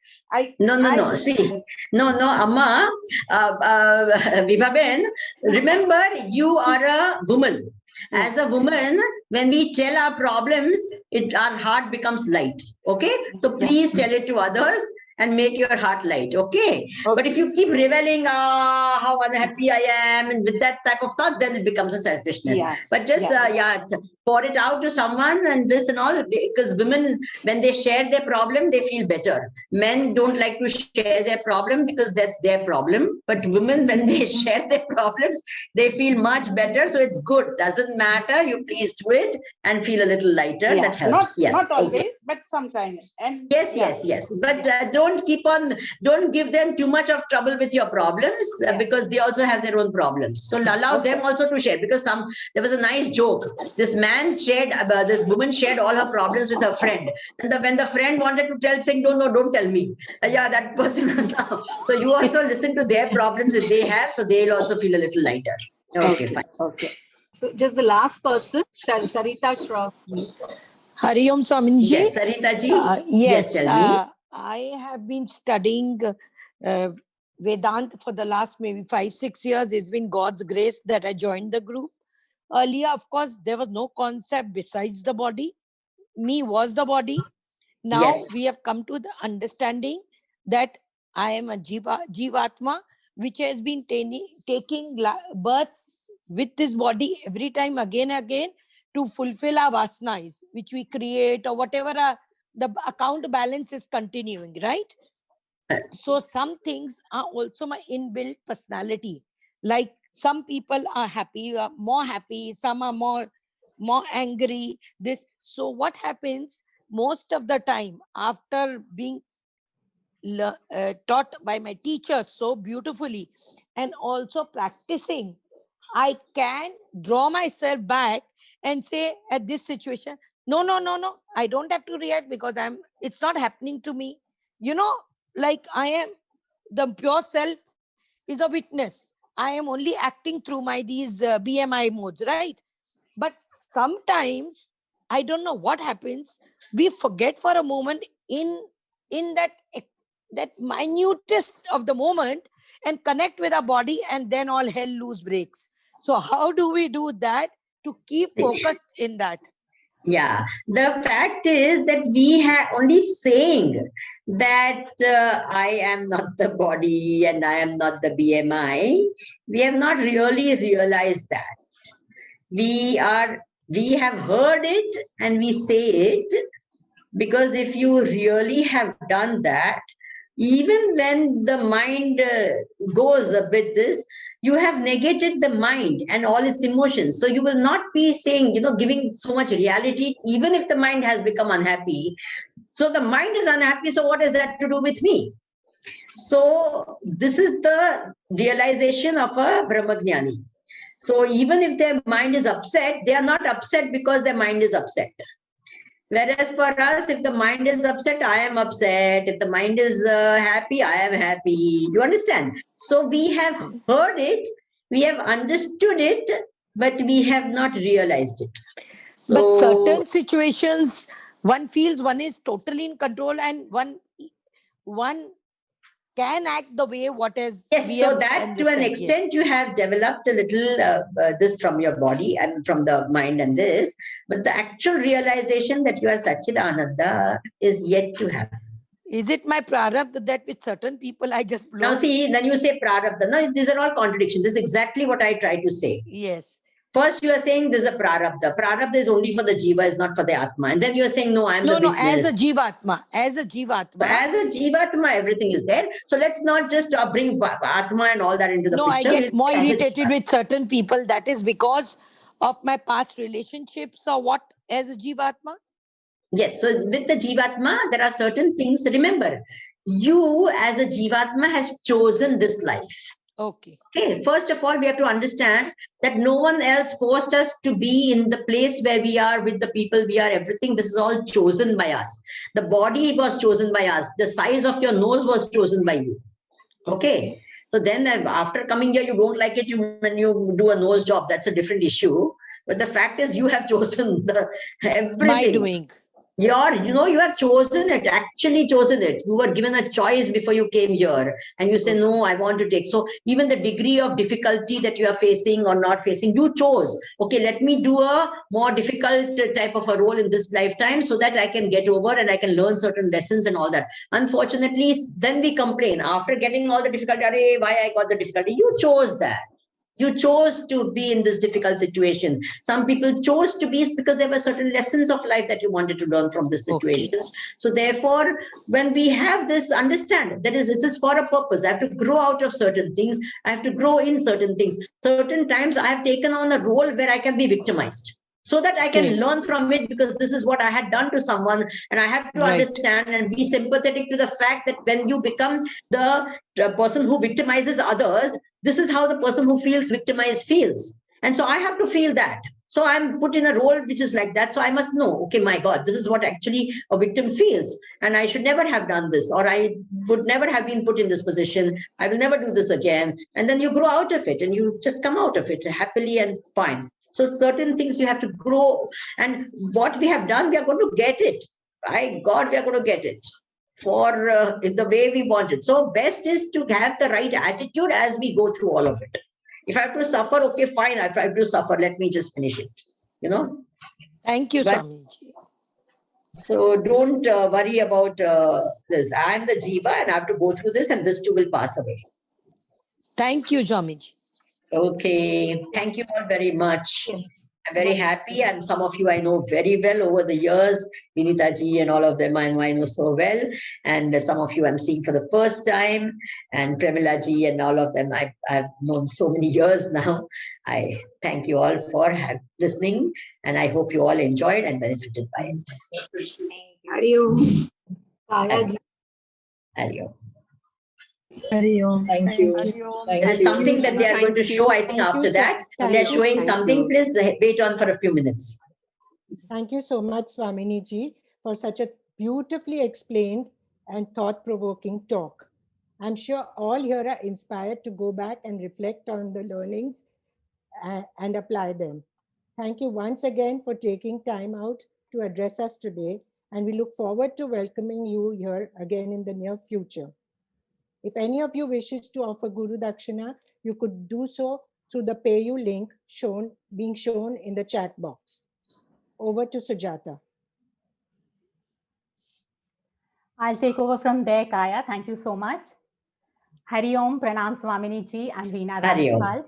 No. See, no, Amma, Vibhaben, remember, you are a woman. As a woman, when we tell our problems, our heart becomes light. Okay, so please tell it to others and make your heart light, okay? But if you keep reveling how unhappy I am, and with that type of thought, then it becomes a selfishness. But just pour it out to someone, and this and all, because women, when they share their problem, they feel better. Men don't like to share their problem because that's their problem. But women, when they share their problems, they feel much better. So it's good. Doesn't matter. You please do it and feel a little lighter. That helps. Not always, but sometimes. And yes. But don't give them too much of trouble with your problems, because they also have their own problems. So allow them also to share, because there was a nice joke. This woman shared all her problems with her friend, and when the friend wanted to tell, saying, no, don't tell me. That person was now. So you also listen to their problems that they have, so they'll also feel a little lighter. Okay, fine. Okay. So just the last person, Sarita Shroff. Hari Om Swamini ji. Yes, Sarita ji. Yes, tell me. I have been studying Vedanta for the last maybe 5-6 years. It's been God's grace that I joined the group. Earlier, of course, there was no concept besides the body. Me was the body. Now we have come to the understanding that I am a Jivatma, which has been taking births with this body every time again and again to fulfill our vasanas, which we create or whatever the account balance is continuing, right? So some things are also my inbuilt personality. Like some people are more happy, some are more angry. So what happens most of the time after being taught by my teachers so beautifully and also practicing, I can draw myself back and say at this situation, no, I don't have to react because it's not happening to me. Like I am the pure self is a witness. I am only acting through these BMI modes, right? But sometimes I don't know what happens. We forget for a moment in that minutest of the moment and connect with our body, and then all hell loose breaks. So how do we do that to keep focused in that? Yeah, the fact is that we have only saying that I am not the body and I am not the BMI. We have not really realized that. We have heard it and we say it, because if you really have done that, even when the mind goes a bit this, you have negated the mind and all its emotions. So you will not be saying, giving so much reality, even if the mind has become unhappy. So the mind is unhappy. So what is that to do with me? So this is the realization of a Brahmagnani. So even if their mind is upset, they are not upset because their mind is upset. Whereas for us, if the mind is upset, I am upset. If the mind is happy, I am happy. You understand? So we have heard it, we have understood it, but we have not realized it. So, but certain situations, one feels one is totally in control and one can act the way what is. Yes, so that to an extent you have developed a little this from your body and from the mind and this, but the actual realization that you are Satchidananda is yet to happen. Is it my prarabdha that with certain people I just blow? Now see, then you say prarabdha. No, these are all contradictions. This is exactly what I try to say. Yes. First, you are saying there's a prarabdha. Prarabdha is only for the jiva, is not for the atma. And then you are saying, no, I'm the witness. As a jivatma. As a jivatma. So as a jivatma, everything is there. So let's not just bring atma and all that into the picture. No, I get more irritated with certain people. That is because of my past relationships or what as a jivatma? Yes. So with the jivatma, there are certain things. Remember, you as a jivatma has chosen this life. Okay. First of all, we have to understand that no one else forced us to be in the place where we are with the people we are, everything. This is all chosen by us. The body was chosen by us. The size of your nose was chosen by you. Okay. So then after coming here, you don't like it when you do a nose job. That's a different issue. But the fact is you have chosen everything. My doing. You have chosen it, actually chosen it. You were given a choice before you came here and you say, no, I want to take. So even the degree of difficulty that you are facing or not facing, you chose. Okay, let me do a more difficult type of a role in this lifetime so that I can get over and I can learn certain lessons and all that. Unfortunately, then we complain after getting all the difficulty, why I got the difficulty. You chose that. You chose to be in this difficult situation. Some people chose to be because there were certain lessons of life that you wanted to learn from this situations. Okay. So therefore, when we have this, understand that it is for a purpose. I have to grow out of certain things. I have to grow in certain things. Certain times I have taken on a role where I can be victimized, so that I can learn from it, because this is what I had done to someone, and I have to understand and be sympathetic to the fact that when you become the person who victimizes others, this is how the person who feels victimized feels. And so I have to feel that. So I'm put in a role which is like that. So I must know, okay, my God, this is what actually a victim feels. And I should never have done this, or I would never have been put in this position. I will never do this again. And then you grow out of it and you just come out of it happily and fine. So certain things you have to grow, and what we have done, we are going to get it. By God, we are going to get it for the way we want it. So best is to have the right attitude as we go through all of it. If I have to suffer, okay, fine. If I have to suffer, let me just finish it. Thank you, Swamiji. So don't worry about this. I am the jiva and I have to go through this, and this too will pass away. Thank you, Swamiji. Okay, thank you all very much. Yes. I'm very happy, and some of you I know very well over the years. Vinita ji and all of them I know so well, and some of you I'm seeing for the first time, and Premila ji and all of them I've known so many years now. I thank you all for listening, and I hope you all enjoyed and benefited by it. Kaya ji. Hariom. Thank you. There is something that they are going to show, I think, after that. So they are showing something. Please wait on for a few minutes. Thank you so much, Swamini ji, for such a beautifully explained and thought-provoking talk. I'm sure all here are inspired to go back and reflect on the learnings and apply them. Thank you once again for taking time out to address us today, and we look forward to welcoming you here again in the near future. If any of you wishes to offer Guru Dakshina, you could do so through the PayU link being shown in the chat box. Over to Sujata. I'll take over from there, Kaya. Thank you so much. Hari Om, Pranam Swamini ji and Veena Hari Om. Rajpal.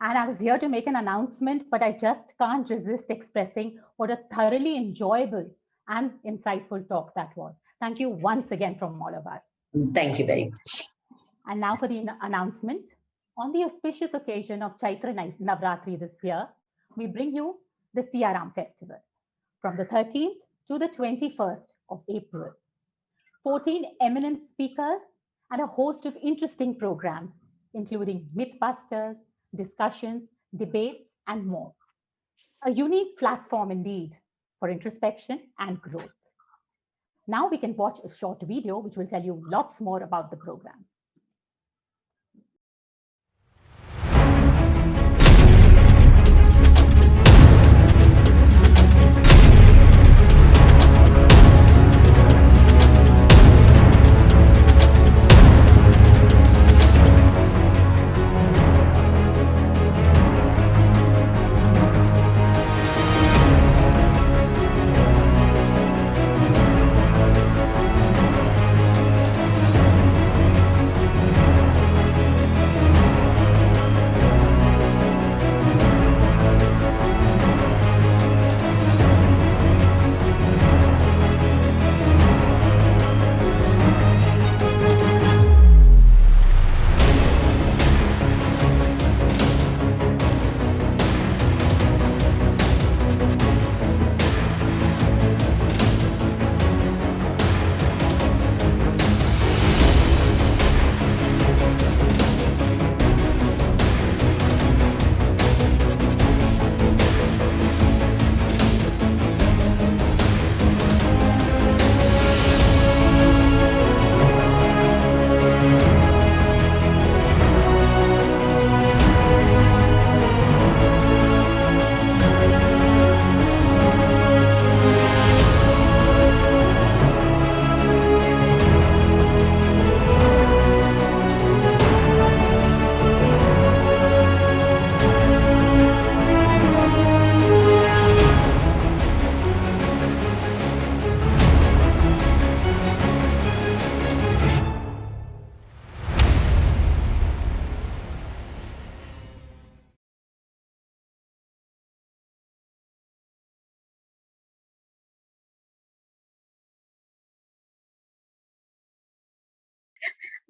And I was here to make an announcement, but I just can't resist expressing what a thoroughly enjoyable and insightful talk that was. Thank you once again from all of us. Thank you very much. And now for the announcement. On the auspicious occasion of Chaitra Navratri this year, we bring you the Siaram Festival from the 13th to the 21st of April. 14 eminent speakers and a host of interesting programs, including Mythbusters, discussions, debates, and more. A unique platform indeed for introspection and growth. Now we can watch a short video which will tell you lots more about the program.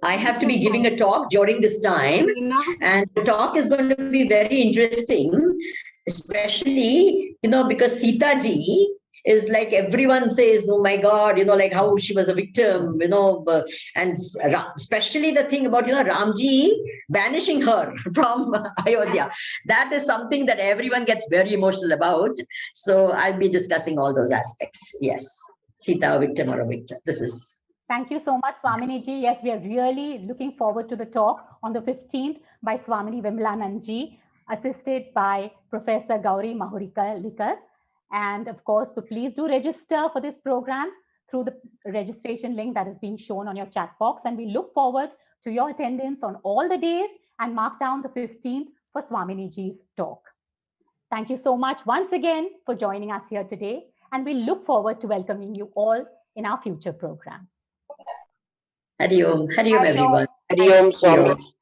I have to be giving a talk during this time, and the talk is going to be very interesting, especially, because Sita ji is like everyone says, oh my God, like how she was a victim, and especially the thing about, Ramji banishing her from Ayodhya. That is something that everyone gets very emotional about. So I'll be discussing all those aspects. Yes, Sita, a victim or a victor. This is. Thank you so much, Swamini ji. Yes, we are really looking forward to the talk on the 15th by Swamini Vimlanand ji, assisted by Professor Gauri Mahurikar. And of course, so please do register for this program through the registration link that is being shown on your chat box. And we look forward to your attendance on all the days and mark down the 15th for Swamini ji's talk. Thank you so much once again for joining us here today. And we look forward to welcoming you all in our future programs. Hari Om, everyone. Hari Om, Swami.